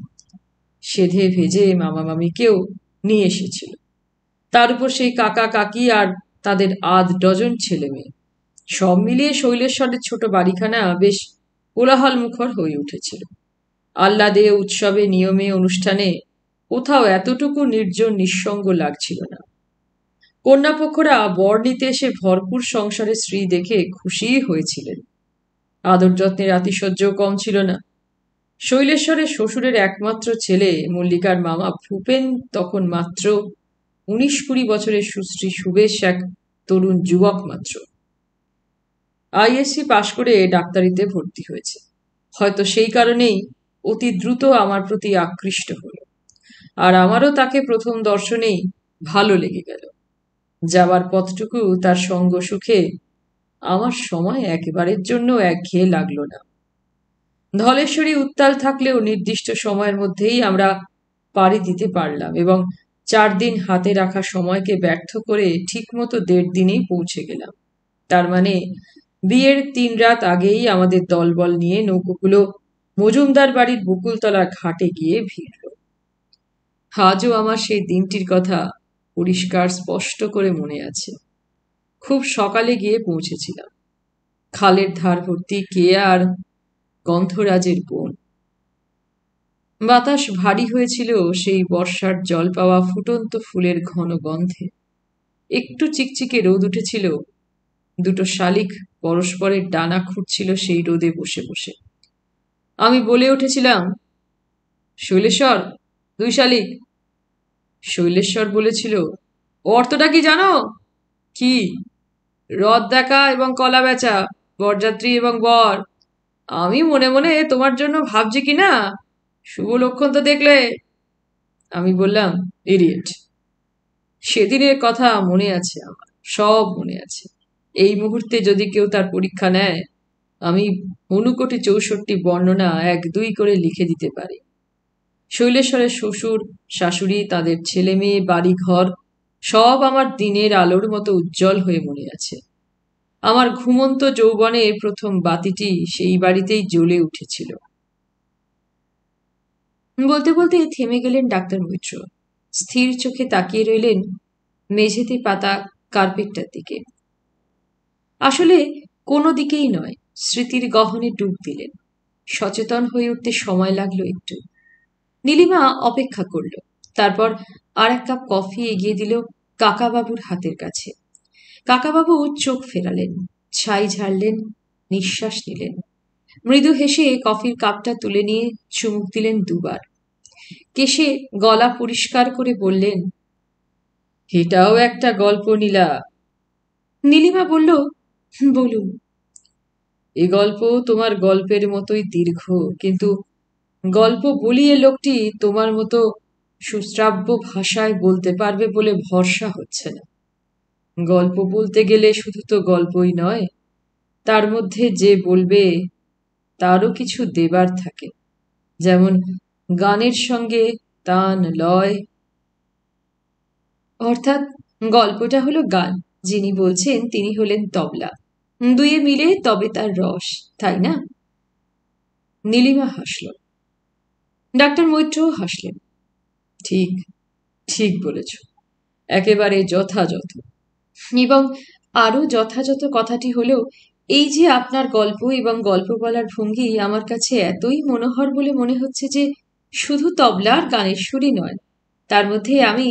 সেধে ভেজে মামা মামিকেও নিয়ে এসেছিল। তার উপর সেই কাকা কাকি আর তাদের 8 ডজন ছেলে মেয়ে। সব মিলিয়ে শৈলেশ্বরের ছোট বাড়িখানা বেশ কোলাহল মুখর হয়ে উঠেছিল। আহ্লাদে উৎসবে নিয়মে অনুষ্ঠানে কোথাও এতটুকু নির্জন নিঃসঙ্গ লাগছিল না। কন্যাপক্ষরা বর নিতে এসে ভরপুর সংসারে স্ত্রী দেখে খুশি হয়েছিলেন। আদর যত্নের আতিশয্যও কম ছিল না। শৈলেশ্বরের শ্বশুরের একমাত্র ছেলে মল্লিকার মামা ভূপেন তখন মাত্র 19-20 বছরের সুশ্রী সুবেশ এক তরুণ যুবক মাত্র। আইএসসি পাশ করে ডাক্তারিতে ভর্তি হয়েছে। হয়তো সেই কারণেই অতি দ্রুত আমার প্রতি আকৃষ্ট হলো, আর আমারও তাকে প্রথম দর্শনেই ভালো লেগে গেল। যাবার পথটুকু তার সঙ্গ সুখে আমার সময় একেবারের জন্য একঘেয়ে লাগলো না। ধলেশ্বরী উত্তাল থাকলেও নির্দিষ্ট সময়ের মধ্যেই আমরা পাড়ি দিতে পারলাম এবং 4 দিন হাতে রাখা সময়কে ব্যর্থ করে ঠিকমতো 1.5 দিনেই পৌঁছে গেলাম। তার মানে বিয়ের 3 রাত আগেই আমাদের দলবল নিয়ে নৌকোগুলো মজুমদার বাড়ির বকুলতলার ঘাটে গিয়ে ভিড়ল। আজও আমার সেই দিনটির কথা পরিষ্কার স্পষ্ট করে মনে আছে। খুব সকালে গিয়ে পৌঁছেছিলাম। খালের ধার ভর্তি কেয়া আর গন্ধরাজের বন। বাতাস ভারী হয়েছিল সেই বর্ষার জল পাওয়া ফুটন্ত ফুলের ঘন গন্ধে। একটু চিকচিকে রোদ উঠেছিল। দুটো শালিক পরস্পরের ডানা খুঁড়ছিল সেই রোদে বসে বসে। আমি বলে উঠেছিলাম, শৈলেশ্বর, 2 শালিক। শৈলেশ্বর বলেছিল, অর্থটা কি জানো? কি? রথ দেখা এবং কলা বেচা, বরযাত্রী এবং বর। আমি মনে মনে তোমার জন্য ভাবছি কি না, শুভ লক্ষণ তো দেখলে। আমি বললাম, ইডিয়েট। সেদিনের কথা মনে আছে আমার, সব মনে আছে। এই মুহূর্তে যদি কেউ তার পরীক্ষা নেয়, আমি 1,64 বর্ণনা 1-2 করে লিখে দিতে পারি। শৈলেশ্বরের শ্বশুর শাশুড়ি, তাদের ছেলে মেয়ে, বাড়ি ঘর সব আমার দিনের আলোর মতো উজ্জ্বল হয়ে মনে আছে। আমার ঘুমন্ত যৌবনে প্রথম বাতিটি সেই বাড়িতেই জ্বলে উঠেছিল। বলতে বলতে থেমে গেলেন ডাক্তার মৈত্র। স্থির চোখে তাকিয়ে রইলেন মেঝেতে পাতা কার্পেটটার দিকে। আসলে কোনো দিকেই নয়, স্মৃতির গহনে ডুব দিলেন। সচেতন হয়ে উঠতে সময় লাগলো একটু। নীলিমা অপেক্ষা করল। তারপর আর 1 কাপ কফি এগিয়ে দিল কাকাবাবুর হাতের কাছে। কাকাবাবু চোখ ফেরালেন, ছাই ঝাড়লেন, নিঃশ্বাস নিলেন। মৃদু হেসে কফির কাপটা তুলে নিয়ে চুমুক দিলেন 2 বার। কেশে গলা পরিষ্কার করে বললেন, এটাও একটা গল্প নীলা। নীলিমা বলল, বলুন। এ গল্প তোমার গল্পের মতোই দীর্ঘ, কিন্তু গল্প বলিয়ে লোকটি তোমার মতো সুশ্রাব্য ভাষায় বলতে পারবে বলে ভরসা হচ্ছে না। গল্প বলতে গেলে শুধু তো গল্পই নয়, তার মধ্যে যে বলবে তারও কিছু দেবার থাকে, যেমন গানের সঙ্গে তান লয়। অর্থাৎ গল্পটা হলো গান, যিনি বলছেন তিনি হলেন তবলা, 2 মিলে তবে তার রস, তাই না? নীলিমা হাসল। ডাক্তার মৈত্রও হাসলেন। ঠিক, ঠিক বলেছ, একেবারে যথাযথ। এবং আরো যথাযথ কথাটি হলো এই যে আপনার গল্প এবং গল্প বলার ভঙ্গি আমার কাছে এতই মনোহর বলে মনে হচ্ছে যে শুধু তবলা আর গানের সুরই নয়, তার মধ্যে আমি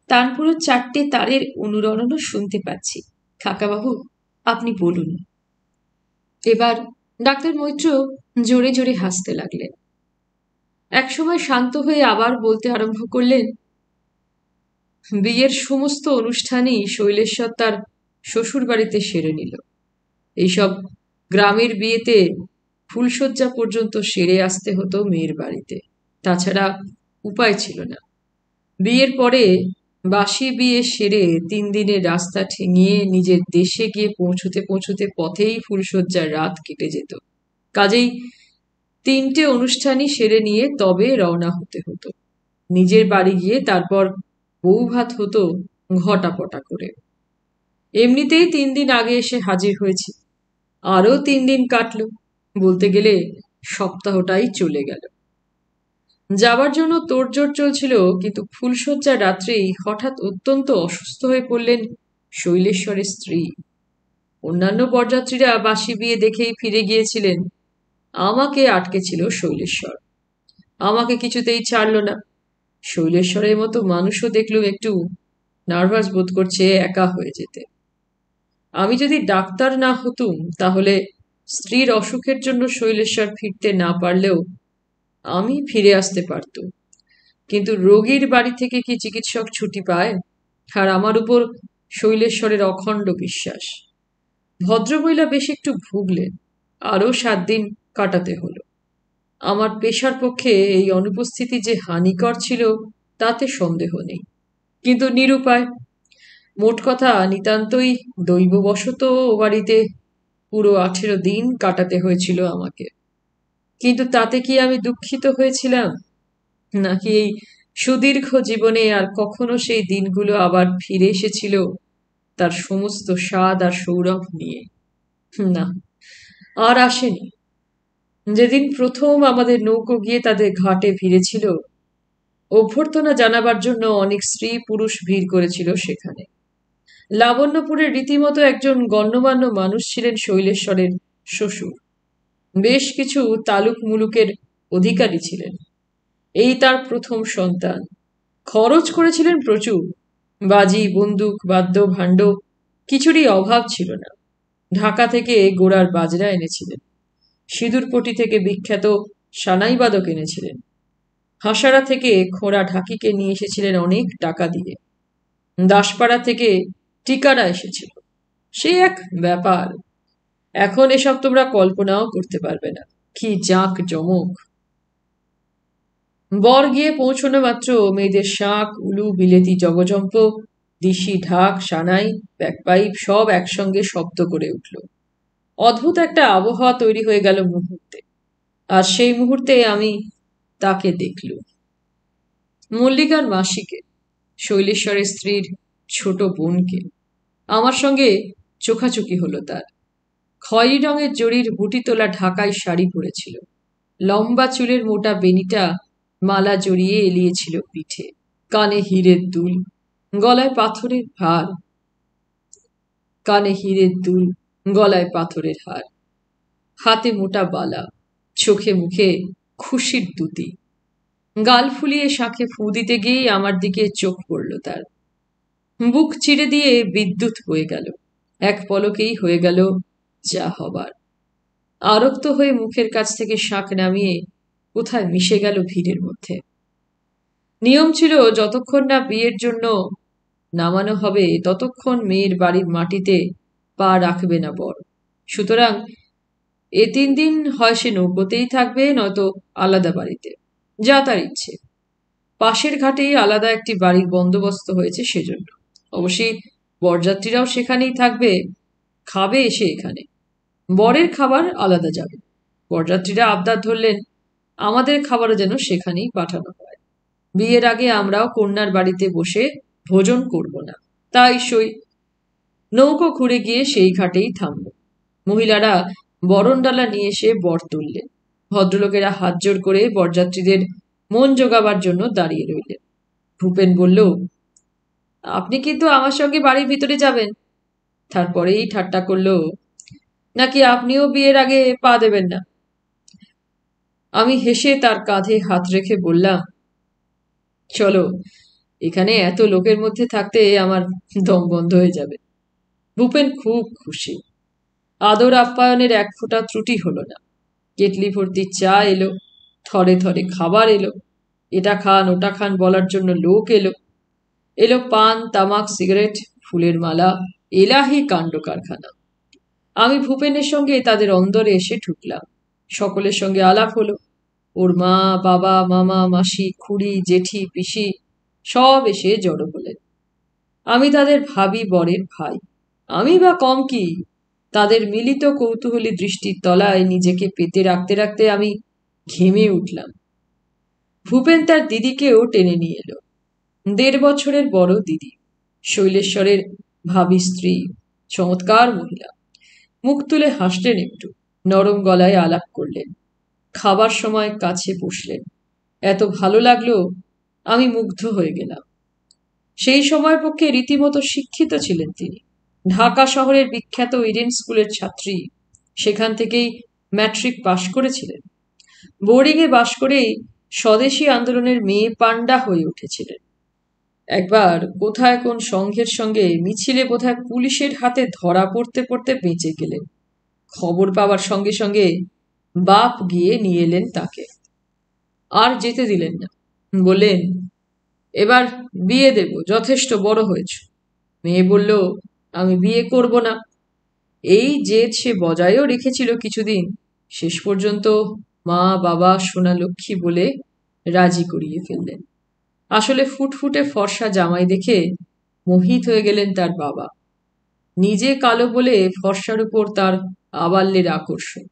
তানপুরো 4টে তারের অনুরণনও শুনতে পাচ্ছি। কাকাবাবু, আপনি বলুন। এবার ডাক্তার মৈত্র জোরে জোরে হাসতে লাগলেন। একসময় শান্ত হয়ে আবার বলতে আরম্ভ করলেন, বিয়ের সমস্ত অনুষ্ঠানই শৈলেশ্বর তার শ্বশুর বাড়িতে সেরে নিল। এইসব গ্রামের বিয়েতে ফুলশয্যা পর্যন্ত সেরে আসতে হতো মেয়ের বাড়িতে, তাছাড়া উপায় ছিল না। বিয়ের পরে বাসি বিয়ে সেরে 3 দিনের রাস্তা ঠেঙিয়ে নিজের দেশে গিয়ে পৌঁছতে পৌঁছতে পথেই ফুলশয্যার রাত কেটে যেত। কাজেই 3টে অনুষ্ঠানই সেরে নিয়ে তবে রওনা হতে হতো। নিজের বাড়ি গিয়ে তারপর বউ ভাত হতো ঘটাপটা করে। এমনিতেই 3 দিন আগে এসে হাজির হয়েছি, আরো 3 দিন কাটলো, বলতে গেলে সপ্তাহটাই চলে গেল। যাবার জন্য তোড়জোড় চলছিল, কিন্তু ফুলশয্যার রাত্রেই হঠাৎ অত্যন্ত অসুস্থ হয়ে পড়লেন শৈলেশ্বরের স্ত্রী। অন্যান্য বরযাত্রীরা বাসি বিয়ে দেখেই ফিরে গিয়েছিলেন, আমাকে আটকে ছিল শৈলেশ্বর। আমাকে কিছুতেই ছাড়ল না। শৈলেশ্বরের মতো মানুষও দেখলুম একটু নার্ভাস বোধ করছে একা হয়ে যেতে। আমি যদি ডাক্তার না হতুম তাহলে স্ত্রীর অসুখের জন্য শৈলেশ্বর ফিরতে না পারলেও আমি ফিরে আসতে পারতুম। কিন্তু রোগীর বাড়ি থেকে কি চিকিৎসক ছুটি পায়? আর আমার উপর শৈলেশ্বরের অখণ্ড বিশ্বাস। ভদ্রমহিলা বেশ একটু ভুগলেন, আরও 7 দিন কাটাতে হলো। আমার পেশার পক্ষে এই অনুপস্থিতি যে হানিকর ছিল তাতে সন্দেহ নেই, কিন্তু নিরুপায়। মোট কথা নিতান্তই দৈববশত ও বাড়িতে পুরো 18 দিন কাটাতে হয়েছিল আমাকে। কিন্তু তাতে কি আমি দুঃখিত হয়েছিলাম, নাকি এই সুদীর্ঘ জীবনে আর কখনো সেই দিনগুলো আবার ফিরে এসেছিল তার সমস্ত স্বাদ আর সৌরভ নিয়ে? না, আর আসেনি। যেদিন প্রথম আমাদের নৌকো গিয়ে তাদের ঘাটে ভিড়েছিল, অভ্যর্থনা জানাবার জন্য অনেক স্ত্রী পুরুষ ভিড় করেছিল সেখানে। লাবণ্যপুরের রীতিমতো একজন গণ্যমান্য মানুষ ছিলেন শৈলেশ্বরের শ্বশুর। বেশ কিছু তালুক মুলুকের অধিকারী ছিলেন। এই তার প্রথম সন্তান। খরচ করেছিলেন প্রচুর। বাজি, বন্দুক, বাদ্য ভাণ্ড কিছুরই অভাব ছিল না। ঢাকা থেকে গোড়ার বাজরা এনেছিলেন। সিঁদুরপটি থেকে বিখ্যাত সানাইবাদক এনেছিলেন। হাসারা থেকে খোঁড়া ঢাকিকে নিয়ে এসেছিলেন অনেক টাকা দিয়ে। দাসপাড়া থেকে টিকারা এসেছিল। সে এক ব্যাপার। এখন এসব তোমরা কল্পনাও করতে পারবে না, কি জাঁক জমক। বর গিয়ে পৌঁছনো মাত্র মেয়েদের শাঁখ, উলু, বিলেতি জগজম্প, দিশি, ঢাক, সানাই, ব্যাকপাইপ সব একসঙ্গে শব্দ করে উঠল। অদ্ভুত একটা আবহাওয়া তৈরি হয়ে গেল মুহূর্তে। আর সেই মুহূর্তে আমি তাকে দেখলুম, মল্লিকার মাসিকে, শৈলেশ্বরের স্ত্রীর ছোট বোনকে। আমার সঙ্গে চোখাচোখি হলো তার। খয়েরি রঙের জরির বুটি তোলা ঢাকায় শাড়ি পরেছিল। লম্বা চুলের মোটা বেনিটা মালা জড়িয়ে এলিয়েছিল পিঠে। কানে হীরের দুল, গলায় পাথরের হার। কানে হীরের দুল, গলায় পাথরের হার, হাতে মোটা বালা, চোখে মুখে খুশির দুতি। গাল ফুলিয়ে শাঁখে ফুঁ দিতে গিয়েই আমার দিকে চোখ পড়ল তার। বুক চিরে দিয়ে বিদ্যুৎ বয়ে গেল। এক পলকেই হয়ে গেল যা হবার। আরক্ত হয়ে মুখের কাছ থেকে শাঁখ নামিয়ে কোথায় মিশে গেল ভিড়ের মধ্যে। নিয়ম ছিল যতক্ষণ না বিয়ের জন্য নামানো হবে ততক্ষণ মেয়ের বাড়ির মাটিতে পা রাখবে না বর। সুতরাং 3 দিন হয় সে নৌকোতেই থাকবে, নয়তো আলাদা বাড়িতে, যা তার ইচ্ছে। পাশের ঘাটেই আলাদা একটি বাড়ির বন্দোবস্ত হয়েছে সেজন্য। অবশ্যই বরযাত্রীরাও সেখানেই থাকবে, খাবে এসে এখানে। বরের খাবার আলাদা যাবে। বরযাত্রীরা আবদার ধরলেন আমাদের খাবারও যেন সেখানেই পাঠানো হয়। বিয়ের আগে আমরাও কন্যার বাড়িতে বসে ভোজন করব না। তাই সই। নৌকো ঘুরে গিয়ে সেই ঘাটেই থামল। মহিলারা বরণডালা নিয়ে এসে বর তুললেন। ভদ্রলোকেরা হাত জোড় করে বরযাত্রীদের মন জোগাবার জন্য দাঁড়িয়ে রইলেন। ভূপেন বলল, আপনি কিন্তু আমার সঙ্গে বাড়ির ভিতরে যাবেন। তারপরেই ঠাট্টা করল, নাকি আপনিও বিয়ের আগে পা দেবেন না? আমি হেসে তার কাঁধে হাত রেখে বললাম, চলো, এখানে এত লোকের মধ্যে থাকতে আমার দম বন্ধ হয়ে যাবে। ভূপেন খুব খুশি। আদর আপ্যায়নের এক ফোঁটা ত্রুটি হলো না। কেটলি ভর্তি চা এলো, থরে থরে খাবার এলো, এটা খান ওটা খান বলার জন্য লোক এলো। এলো পান, তামাক, সিগারেট, ফুলের মালা, এলাহি কাণ্ড কারখানা। আমি ভূপেনের সঙ্গে তাদের অন্দরে এসে ঢুকলাম। সকলের সঙ্গে আলাপ হলো। ওর মা, বাবা, মামা, মাসি, খুড়ি, জেঠি, পিসি সব এসে জড়ো হলেন। আমি তাদের ভাবি বরের ভাই। আমি বা কম কি? তাদের মিলিত কৌতূহলী দৃষ্টির তলায় নিজেকে পেতে রাখতে রাখতে আমি ঘেমে উঠলাম। ভূপেন তার দিদিকেও টেনে নিয়ে এলো। 1.5 বছরের বড় দিদি, শৈলেশ্বরের ভাবি স্ত্রী, চমৎকার মহিলা। মুখ তুলে হাসলেন একটু, নরম গলায় আলাপ করলেন। খাবার সময় কাছে বসলেন। এত ভালো লাগলো, আমি মুগ্ধ হয়ে গেলাম। সেই সময়ের পক্ষে রীতিমতো শিক্ষিত ছিলেন তিনি। ঢাকা শহরের বিখ্যাত ইডেন স্কুলের ছাত্রী। সেখান থেকেই ম্যাট্রিক পাশ করেছিলেন। বোর্ডিংয়ে বাস করেই স্বদেশী আন্দোলনের মেয়ে পান্ডা হয়ে উঠেছিলেন। একবার কোথায় কোন সংঘের সঙ্গে মিছিলে বোধহয় পুলিশের হাতে ধরা পড়তে পড়তে বেঁচে গেলেন। খবর পাওয়ার সঙ্গে সঙ্গে বাপ গিয়ে নিয়ে এলেন তাকে। আর যেতে দিলেন না। বললেন, এবার বিয়ে দেব, যথেষ্ট বড় হয়েছ। মেয়ে বলল, আমি বিয়ে করব না। এই জেদ সে বজায়ও রেখেছিল কিছুদিন। শেষ পর্যন্ত মা বাবা সোনা লক্ষ্মী বলে রাজি করিয়ে ফেললেন। আসলে ফুটফুটে ফর্সা জামাই দেখে মোহিত হয়ে গেলেন তার বাবা। নিজে কালো বলে ফর্সার উপর তার আবাল্যের আকর্ষণ।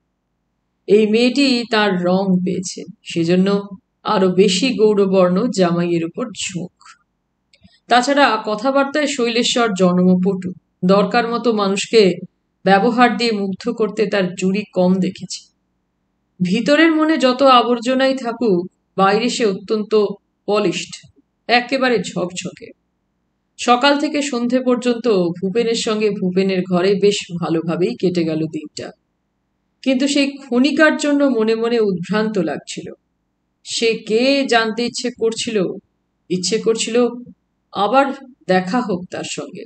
এই মেয়েটি তার রং পেয়েছে, সেজন্য আরো বেশি গৌরবর্ণ জামাইয়ের উপর ঝোঁক। তাছাড়া কথাবার্তায় শৈলেশ্বর জন্মপটু। দরকার মতো মানুষকে ব্যবহার দিয়ে মুগ্ধ করতে তার জুড়ি কম দেখেছে। ভিতরের মনে যত আবর্জনাই থাকুক, বাইরে সে অত্যন্ত পলিশড, একেবারে ঝকঝকে। সকাল থেকে সন্ধে পর্যন্ত ভূপেনের সঙ্গে ভূপেনের ঘরে বেশ ভালোভাবেই কেটে গেল দিনটা। কিন্তু সেই ক্ষণিকার জন্য মনে মনে উদ্ভ্রান্ত লাগছিল। সে কে জানতে ইচ্ছে করছিল আবার দেখা হোক তার সঙ্গে।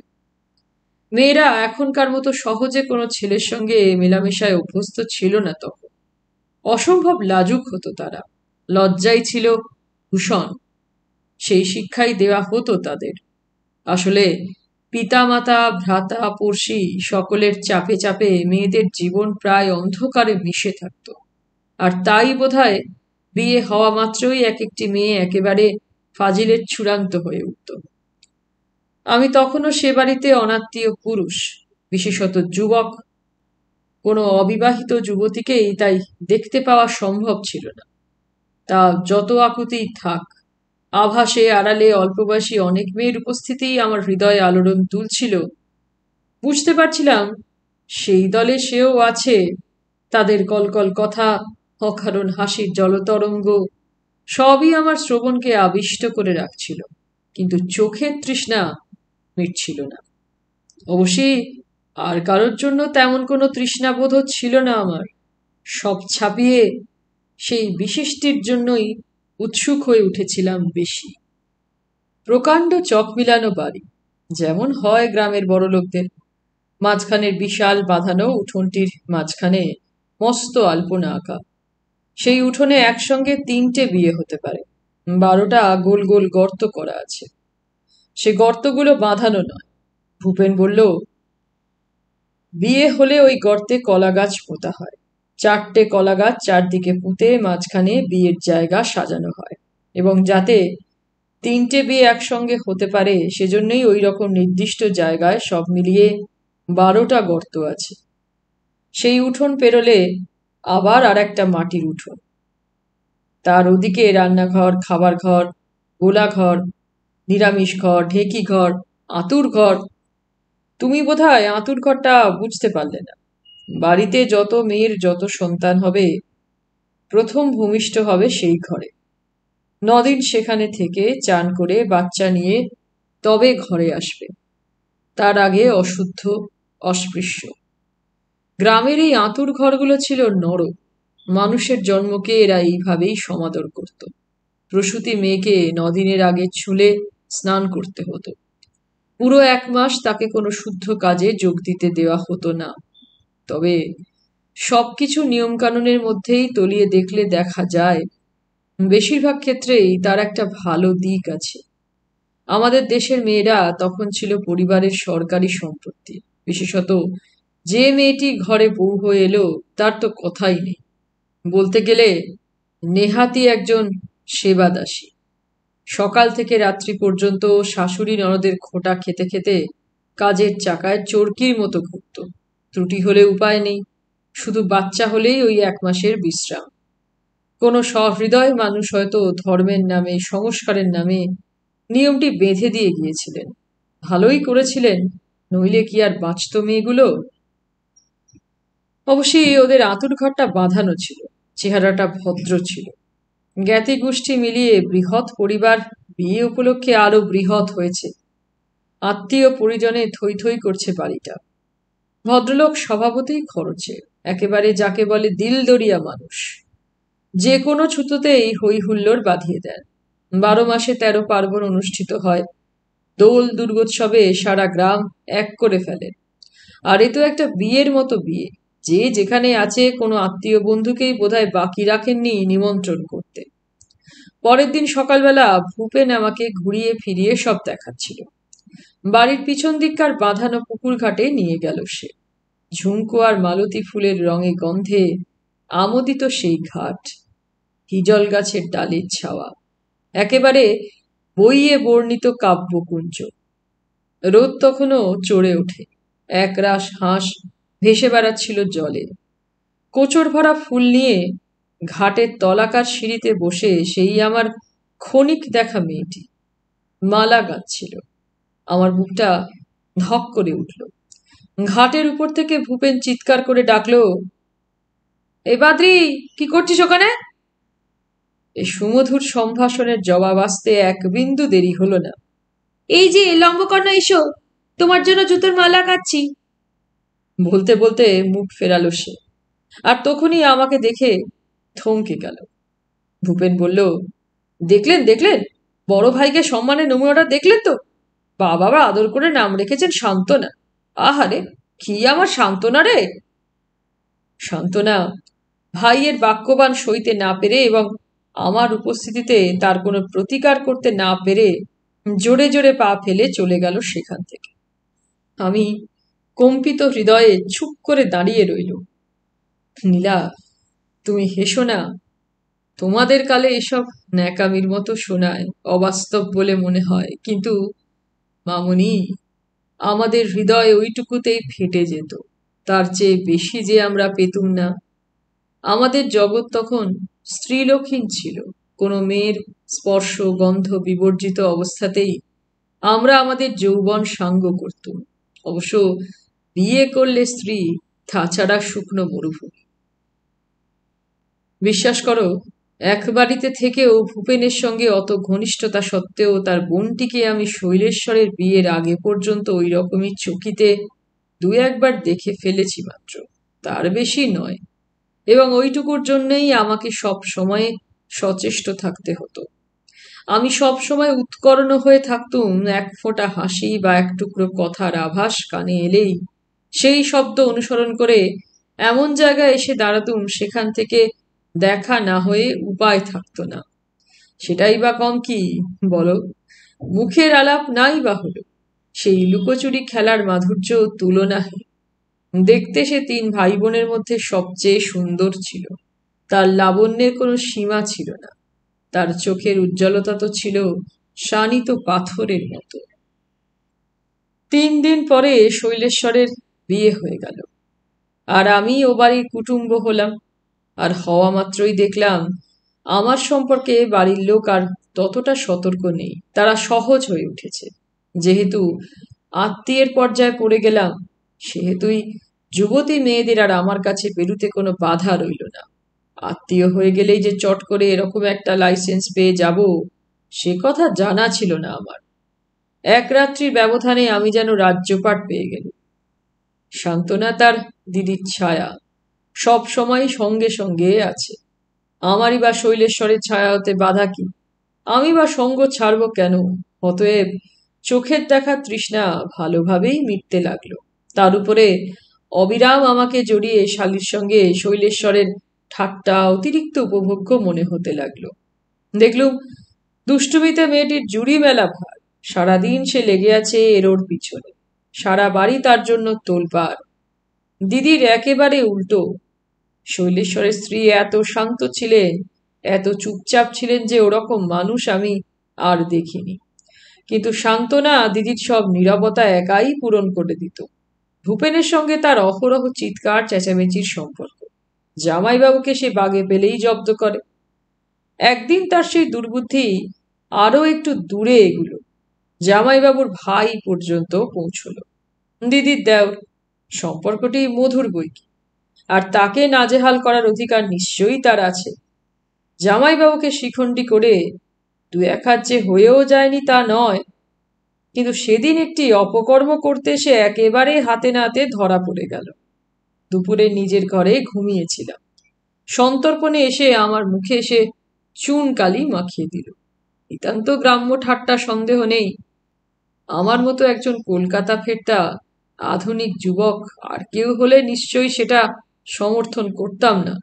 মেয়েরা এখনকার মতো সহজে কোনো ছেলের সঙ্গে মেলামেশায় অভ্যস্ত ছিল না তখন। অসম্ভব লাজুক হতো তারা। লজ্জাই ছিল ভূষণ। সেই শিক্ষাই দেওয়া হতো তাদের। আসলে পিতামাতা, ভ্রাতা, পড়শি সকলের চাপে চাপে মেয়েদের জীবন প্রায় অন্ধকারে মিশে থাকত। আর তাই বোধহয় বিয়ে হওয়া মাত্রই এক একটি মেয়ে একেবারে ফাজিলের চূড়ান্ত হয়ে উঠত। আমি তখনও সে বাড়িতে অনাত্মীয় পুরুষ, বিশেষত যুবক। কোনো অবিবাহিত যুবতীকেই তাই দেখতে পাওয়া সম্ভব ছিল না। তা যত আকুতিই থাক, আভাসে আড়ালে অল্পবয়সী অনেক মেয়ের উপস্থিতিই আমার হৃদয়ে আলোড়ন তুলছিল। বুঝতে পারছিলাম সেই দলে সেও আছে। তাদের কলকল কথা, অকারণ হাসির জলতরঙ্গ সবই আমার শ্রবণকে আবিষ্ট করে রাখছিল, কিন্তু চোখের তৃষ্ণা মিটছিল না। অবশ্যই আর কারোর জন্য তেমন কোনো তৃষ্ণাবোধ ছিল না আমার। সব ছাপিয়ে সেই বিশিষ্টির জন্যই উৎসুক হয়ে উঠেছিলাম বেশি। প্রকাণ্ড চক মিলানো বাড়ি, যেমন হয় গ্রামের বড়লোকদের। মাঝখানের বিশাল বাঁধানো উঠোনটির মাঝখানে মস্ত আলপনা আঁকা। সেই উঠোনে একসঙ্গে 3টে বিয়ে হতে পারে। 12টা গোল গোল গর্ত করা আছে। সে গর্তগুলো বাঁধানো নয়। ভূপেন বলল, বিয়ে হলে ওই গর্তে কলা গাছ পোঁতা হয়। 4টে কলা গাছ চারদিকে পুঁতে মাঝখানে বিয়ের জায়গা সাজানো হয়, এবং যাতে 3টে বিয়ে একসঙ্গে হতে পারে সেজন্যই ওই রকম নির্দিষ্ট জায়গায় সব মিলিয়ে 12টা গর্ত আছে। সেই উঠোন পেরোলে আবার আর একটা মাটির উঠোন, তার ওদিকে রান্নাঘর, খাবার ঘর, গোলাঘর, নিরামিষ ঘর, ঢেকি ঘর, আঁতুর ঘর। তুমি বোধহয় আঁতুর ঘরটা বুঝতে পারলে না। বাড়িতে যত মেয়ের যত সন্তান হবে, প্রথম ভূমিষ্ঠ হবে সেই ঘরে। 9 দিন সেখানে থেকে চান করে বাচ্চা নিয়ে তবে ঘরে আসবে। তার আগে অশুদ্ধ, অস্পৃশ্য। গ্রামের এই আঁতুর ঘরগুলো ছিল নরক। মানুষের জন্মকে এরা এইভাবেই সমাদর করত। প্রসূতি মেয়েকে 9 দিনের আগে ছুলে স্নান করতে হতো। পুরো 1 মাস তাকে কোনো শুদ্ধ কাজে যোগ দিতে দেওয়া হতো না। তবে সবকিছু নিয়মকানুনের মধ্যেই তলিয়ে দেখলে দেখা যায়, বেশিরভাগ ক্ষেত্রেই তার একটা ভালো দিক আছে। আমাদের দেশের মেয়েরা তখন ছিল পরিবারের সরকারি সম্পত্তি। বিশেষত যে মেয়েটি ঘরে বউ হয়ে এলো, তার তো কথাই নেই। বলতে গেলে নেহাতি একজন সেবাদাসী। সকাল থেকে রাত্রি পর্যন্ত শাশুড়ি ননদের খোঁটা খেতে খেতে কাজের চাকায় চরকির মতো ঘুরত। ত্রুটি হলে উপায় নেই, শুধু বাচ্চা হলেই ওই 1 মাসের বিশ্রাম। কোনো সহৃদয় মানুষ হয়তো ধর্মের নামে, সংস্কারের নামে নিয়মটি বেঁধে দিয়ে গিয়েছিলেন। ভালোই করেছিলেন, নইলে কি আর বাঁচত মেয়েগুলো? অবশ্যই ওদের আঁতুর ঘরটা বাঁধানো ছিল, চেহারাটা ভদ্র ছিল। জ্ঞাতি গোষ্ঠী মিলিয়ে বৃহৎ পরিবার বিয়ে উপলক্ষে আরো বৃহৎ হয়েছে। আত্মীয় পরিজনে থই থই করছে বাড়িটা। ভদ্রলোক স্বভাবতই খরচে, একেবারে যাকে বলে দিলদরিয়া মানুষ। যে কোনো ছুতোতেই হই হুল্লোড় বাঁধিয়ে দেন। 12 মাসে 13 পার্বণ অনুষ্ঠিত হয়। দোল দুর্গোৎসবে সারা গ্রাম এক করে ফেলে। আর এ তো একটা বিয়ের মতো বিয়ে। যে যেখানে আছে কোনো আত্মীয় বন্ধুকেই বোধহয় বাকি রাখেননি নিমন্ত্রণ করতে। পরের দিন সকালবেলা ভূপেন আমাকে ঘুরিয়ে ফিরিয়ে সব দেখাচ্ছিল। বাড়ির পিছন দিককার বাঁধানো পুকুর ঘাটে নিয়ে গেল সে। ঝুমকো আর মালতী ফুলের রঙে গন্ধে আমোদিত সেই ঘাট, হিজল গাছের ডালের ছাওয়া, একেবারে বইয়ে বর্ণিত কাব্যকুঞ্জ। রোদ তখনও চড়ে ওঠে। একরাশ হাঁস ভেসে বেড়াচ্ছিল জলে। কোচর ভরা ফুল নিয়ে ঘাটের তলাকার সিঁড়িতে বসে সেই আমার ক্ষণিক দেখা মেয়েটি মালা গাচ্ছিল। আমার বুকটা ধক করে উঠল। ঘাটের উপর থেকে ভূপেন চিৎকার করে ডাকলো, এই বাদ্রি, কি করছিস ওখানে? এই সুমধুর সম্ভাষণের জবাব আসতে এক বিন্দু দেরি হলো না। এই যে লম্বকর্ণ, এসো, তোমার জন্য জুতোর মালা কাচ্ছি। বলতে বলতে মুখ ফেরালো সে, আর তখনই আমাকে দেখে থমকে গেল। ভূপেন বলল, দেখলেন দেখলেন, বড় ভাইকে সম্মানের নমুনাটা দেখলেন তো? বাবা আদর করে নাম রেখেছেন সান্ত্বনা। আহারে, কি আমার সান্ত্বনা রে! সান্ত্বনা ভাইয়ের বাক্যবাণ সইতে না পেরে এবং আমার উপস্থিতিতে তার কোনো প্রতিকার করতে না পেরে জোরে জোরে পা ফেলে চলে গেল সেখান থেকে। আমি কম্পিত হৃদয়ে চুপ করে দাঁড়িয়ে রইল। নীলা, তুমি হেসো না। তোমাদের কালে এসব ন্যাকামির মতো শোনায়, অবাস্তব বলে মনে হয়, কিন্তু মামুনি, আমাদের হৃদয় ওইটুকুতেই ফেটে যেত। তার চেয়ে বেশি যে আমরা পেতুম না। আমাদের জগৎ তখন স্ত্রীলোকহীন ছিল। কোনো মেয়ের স্পর্শ গন্ধ বিবর্জিত অবস্থাতেই আমরা আমাদের যৌবন সাঙ্গ করতুম। অবশ্য বিয়ে করলে স্ত্রী, তাছাড়া শুকনো মরুভূমি। বিশ্বাস করো, এক বাড়িতে থেকেও ভূপেনের সঙ্গে অত ঘনিষ্ঠতা সত্ত্বেও তার বোনটিকে আমি শৈলেশ্বরের বিয়ের আগে পর্যন্ত ওই রকমই চকিতে 2-1 বার দেখে ফেলেছি মাত্র, তার বেশি নয়। এবং ওইটুকুর জন্যই আমাকে সব সময় সচেষ্ট থাকতে হতো। আমি সব সময় উৎকর্ণ হয়ে থাকতুম। এক ফোঁটা হাসি বা এক টুকরো কথার আভাস কানে এলেই সেই শব্দ অনুসরণ করে এমন জায়গায় এসে দাঁড়াতুম সেখান থেকে দেখা না হয়ে উপায় থাকতো না। সেটাই বা কম কি বলো? মুখের আলাপ নাই বা হলো, সেই লুকোচুরি খেলার মাধুর্য তুলনাহীন। দেখতে সে 3 ভাই বোনের মধ্যে সবচেয়ে সুন্দর ছিল। তার লাবণ্যের কোনো সীমা ছিল না। তার চোখের উজ্জ্বলতা তো ছিল শানিত পাথরের মতো। 3 দিন পরে শৈলেশ্বরের বিয়ে হয়ে গেল, আর আমি ও বাড়ির কুটুম্ব হলাম। আর হওয়া মাত্রই দেখলাম আমার সম্পর্কে বাড়ির লোক আর ততটা সতর্ক নেই। তারা সহজ হয়ে উঠেছে। যেহেতু আত্মীয়ের পর্যায়ে পড়ে গেলাম, সেহেতুই যুবতী মেয়েদের আর আমার কাছে বেরুতে কোনো বাধা রইল না। আত্মীয় হয়ে গেলেই যে চট করে এরকম একটা লাইসেন্স পেয়ে যাব, সে কথা জানা ছিল না আমার। এক রাত্রির ব্যবধানে আমি যেন রাজ্যপাট পেয়ে গেল। সান্ত্বনা তার দিদির ছায়া, সব সময় সঙ্গে সঙ্গে আছে। আমারই বা শৈলেশ্বরের ছায়া হতে বাধা কি? আমি বা সঙ্গ ছাড়ব কেন? অতএব চোখের দেখা তৃষ্ণা ভালোভাবেই মিটতে লাগলো। তার উপরে অবিরাম আমাকে জড়িয়ে শালির সঙ্গে শৈলেশ্বরের ঠাট্টা অতিরিক্ত উপভোগ্য মনে হতে লাগলো। দেখলুম দুষ্টুমিতে মেয়েটির জুড়ি মেলা ভার। সারাদিন সে লেগে আছে এর ওর পিছনে। সারা বাড়ি তার জন্য তোলপাড়। দিদির একেবারে উল্টো। শৈলেশ্বরের স্ত্রী এত শান্ত ছিলেন, এত চুপচাপ ছিলেন যে ওরকম মানুষ আমি আর দেখিনি। কিন্তু সান্ত্বনা দিদির সব নীরবতা একাই পূরণ করে দিত। ভূপেনের সঙ্গে তার অহরহ চিৎকার চেঁচামেচির সম্পর্ক। জামাইবাবুকে সে বাগে পেলেই জব্দ করে। একদিন তার সেই দুর্বুদ্ধি আরো একটু দূরে এগুলো। জামাইবাবুর ভাই পর্যন্ত পৌঁছল। দিদির দেওর, সম্পর্কটি মধুর বৈকি, আর তাকে নাজেহাল করার অধিকার নিশ্চয়ই তার আছে। জামাইবাবুকে শিখণ্ডী করে 2-1 হাত যে হয়েও যায়নি তা নয়, কিন্তু সেদিন একটি অপকর্ম করতে সে একেবারে হাতে নাতে ধরা পড়ে গেল। দুপুরে নিজের ঘরে ঘুমিয়েছিলাম। সন্তর্পণে এসে আমার মুখে এসে চুন কালি মাখিয়ে দিল। নিতান্ত গ্রাম্য ঠাট্টা, সন্দেহ নেই। আমার মতো একজন কলকাতা ফেরতা আধুনিক যুবক আর কেউ হলে নিশ্চয়ই সেটা সমর্থন করতাম না,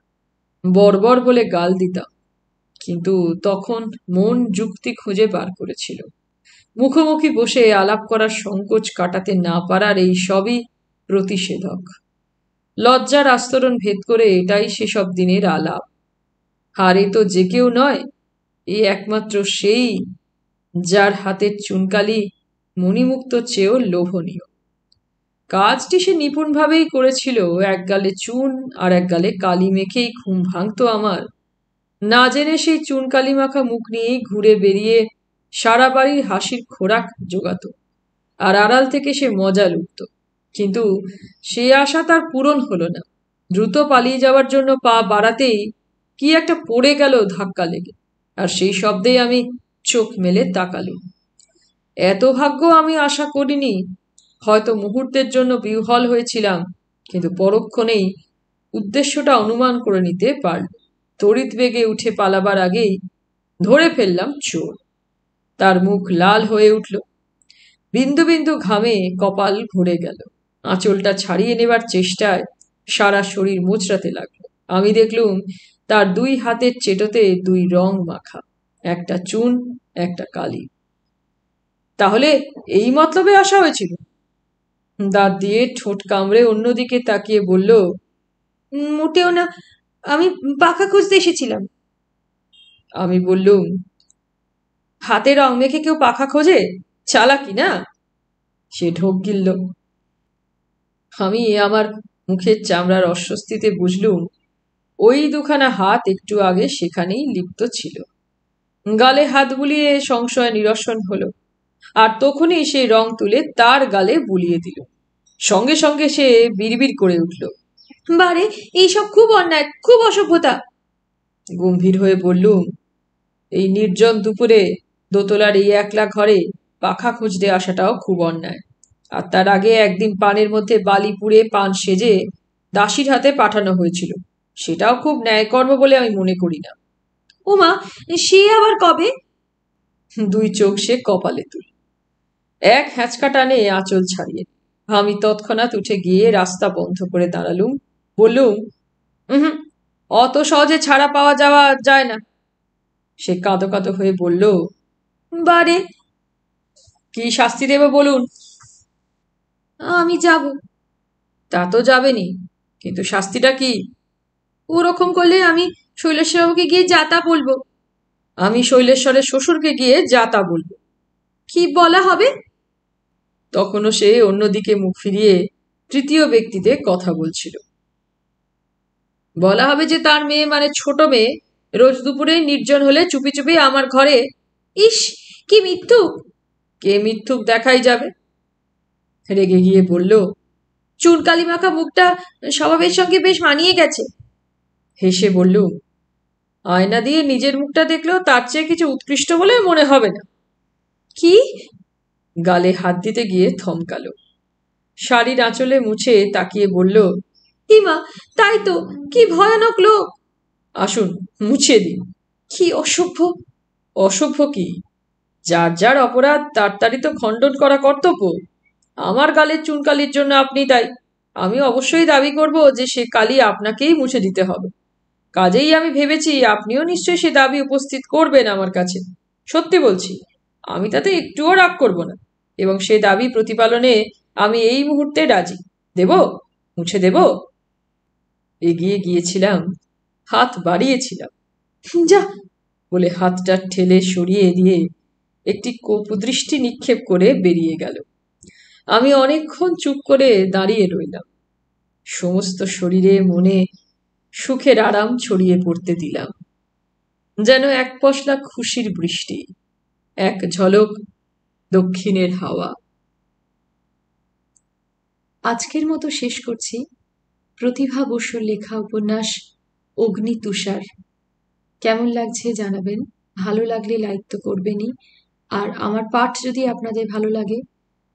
বর্বর বলে গাল দিতাম। কিন্তু তখন মন যুক্তি খুঁজে বার করেছিল। মুখোমুখি বসে আলাপ করার সংকোচ কাটাতে না পারার এই সবই প্রতিষেধক। লজ্জার আস্তরণ ভেদ করে এটাই সেসব দিনের আলাপ। আর এ তো যে কেউ নয়, এই একমাত্র সেই যার হাতের চুনকালি মণিমুক্ত চেয়েও লোভনীয়। কাজটি সে নিপুণভাবেই করেছিল। এক গালে চুন আর এক গালে কালি মেখেই ঘুম ভাঙত আমার। না জেনে সেই চুন কালি মাখা মুখ নিয়েই ঘুরে বেরিয়ে সারা বাড়ির হাসির খোরাক জোগাত, আর আড়াল থেকে সে মজা লুটত। কিন্তু সে আশা তার পূরণ হলো না। দ্রুত পালিয়ে যাওয়ার জন্য পা বাড়াতেই কি একটা পড়ে গেল ধাক্কা লেগে, আর সেই শব্দেই আমি চোখ মেলে তাকালুম। এত ভাগ্য আমি আশা করিনি। হয়তো মুহূর্তের জন্য বিহ্বল হয়েছিলাম, কিন্তু পরক্ষণেই উদ্দেশ্যটা অনুমান করে নিতে পারল। তড়িৎ বেগে উঠে পালাবার আগেই ধরে ফেললাম চোর। তার মুখ লাল হয়ে উঠল, বিন্দু বিন্দু ঘামে কপাল ভরে গেল। আঁচলটা ছাড়িয়ে নেবার চেষ্টায় সারা শরীর মোচড়াতে লাগলো। আমি দেখলুম তার দুই হাতের চেটোতে দুই রং মাখা, একটা চুন একটা কালি। তাহলে এই মতলবে আসা হয়েছিল? দাঁত দিয়ে ঠোঁট কামড়ে অন্যদিকে তাকিয়ে বলল, মোটেও না, আমি পাখা খুঁজতে এসেছিলাম। আমি বললুম, হাতে রং মেখে কেউ পাখা খোঁজে? চালাকি না? সে ঢোক গিলল। আমি আমার মুখের চামড়ার অস্বস্তিতে বুঝলুম ওই দুখানা হাত একটু আগে সেখানেই লিপ্ত ছিল। গালে হাত বুলিয়ে সংশয় নিরসন হলো, আর তখনই সে রং তুলে তার গালে বুলিয়ে দিল। সঙ্গে সঙ্গে সে বিড়বিড় করে উঠল, বারে, এইসব খুব অন্যায়, খুব অসভ্যতা। গম্ভীর হয়ে বললুম, এই নির্জন দুপুরে দোতলার এই একলা ঘরে পাখা খুঁজতে আসাটাও খুব অন্যায়। আর তার আগে একদিন পানের মধ্যে বালি পুড়ে পান সেজে দাসীর হাতে পাঠানো হয়েছিল, সেটাও খুব ন্যায়কর্ম বলে আমি মনে করি না। ওমা, সে আবার কবে? দুই চোখ সে কপালে তুল, এক হ্যাঁচকা টানে আঁচল ছাড়িয়ে। আমি তৎক্ষণাৎ উঠে গিয়ে রাস্তা বন্ধ করে দাঁড়ালুম। বললুম, হুম, অত সহজে ছাড়া পাওয়া যাওয়া যায় না। সে কাঁদো কাঁদো হয়ে বলল, বারে, কি শাস্তি দেব বলুন? আমি যাব। তা তো যাবেনি, কিন্তু শাস্তিটা কি? ওরকম করলে আমি শৈলেশ্বরবাবুকে গিয়ে যাতা বলবো। আমি শৈলেশ্বরের শ্বশুরকে গিয়ে যাতা বলবো। কি বলা হবে? তখনও সে অন্যদিকে মুখ ফিরিয়ে তৃতীয় ব্যক্তিতে কথা বলছিল। বলা হবে যে তার মেয়ে, মানে ছোট মেয়ে, রোজ দুপুরে নির্জন হলে চুপি চুপি আমার ঘরে। ইস, কি মিথ্যুক! কে মিথ্যুক দেখাই যাবে। রেগে গিয়ে বলল, চুন কালি মাখা মুখটা স্বভাবের সঙ্গে বেশ মানিয়ে গেছে। হেসে বলল, আয়না দিয়ে নিজের মুখটা দেখলেও তার চেয়ে কিছু উৎকৃষ্ট বলে মনে হবে না। কি? গালে হাত দিতে গিয়ে থমকালো। শাড়ির আঁচলে মুছে তাকিয়ে বলল, হিমা, তাই তো, কি ভয়ানক লোক। আসুন মুছে দিন। কি অসভ্য! অসভ্য কি? যার যার অপরাধ তার তারই তো খণ্ডন করা কর্তব্য। আমার গালের চুনকালির জন্য আপনি তাই, আমি অবশ্যই দাবি করব যে সে কালি আপনাকেই মুছে দিতে হবে। কাজেই আমি ভেবেছি আপনিও নিশ্চয়ই সে দাবি উপস্থিত করবেন আমার কাছে। সত্যি বলছি, আমি তাতে একটুও রাগ করব না, এবং সে দাবি প্রতিপালনে আমি এই মুহূর্তে রাজি। দেব, মুছে দেব। এগিয়ে গিয়েছিলাম, হাত বাড়িয়েছিলাম। যা বলে হাতটা ঠেলে সরিয়ে দিয়ে একটি কুদৃষ্টি নিক্ষেপ করে বেরিয়ে গেল। আমি অনেকক্ষণ চুপ করে দাঁড়িয়ে রইলাম। সমস্ত শরীরে মনে সুখের আরাম ছড়িয়ে পড়তে দিলাম, যেন এক পশলা খুশির বৃষ্টি, এক ঝলক দক্ষিণের হাওয়া। আজকের মতো শেষ করছি প্রতিভা বসুর লেখা উপন্যাস অগ্নি তুষার। কেমন লাগছে জানাবেন। ভালো লাগলে লাইক তো করবেনই। আর আমার পাঠ যদি আপনাদের ভালো লাগে,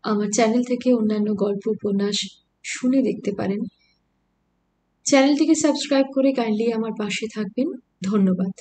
আমার চ্যানেল থেকে অন্যান্য গল্প উপন্যাস শুনে দেখতে পারেন। চ্যানেলটিকে সাবস্ক্রাইব করে কাইন্ডলি আমার পাশে থাকবেন। ধন্যবাদ।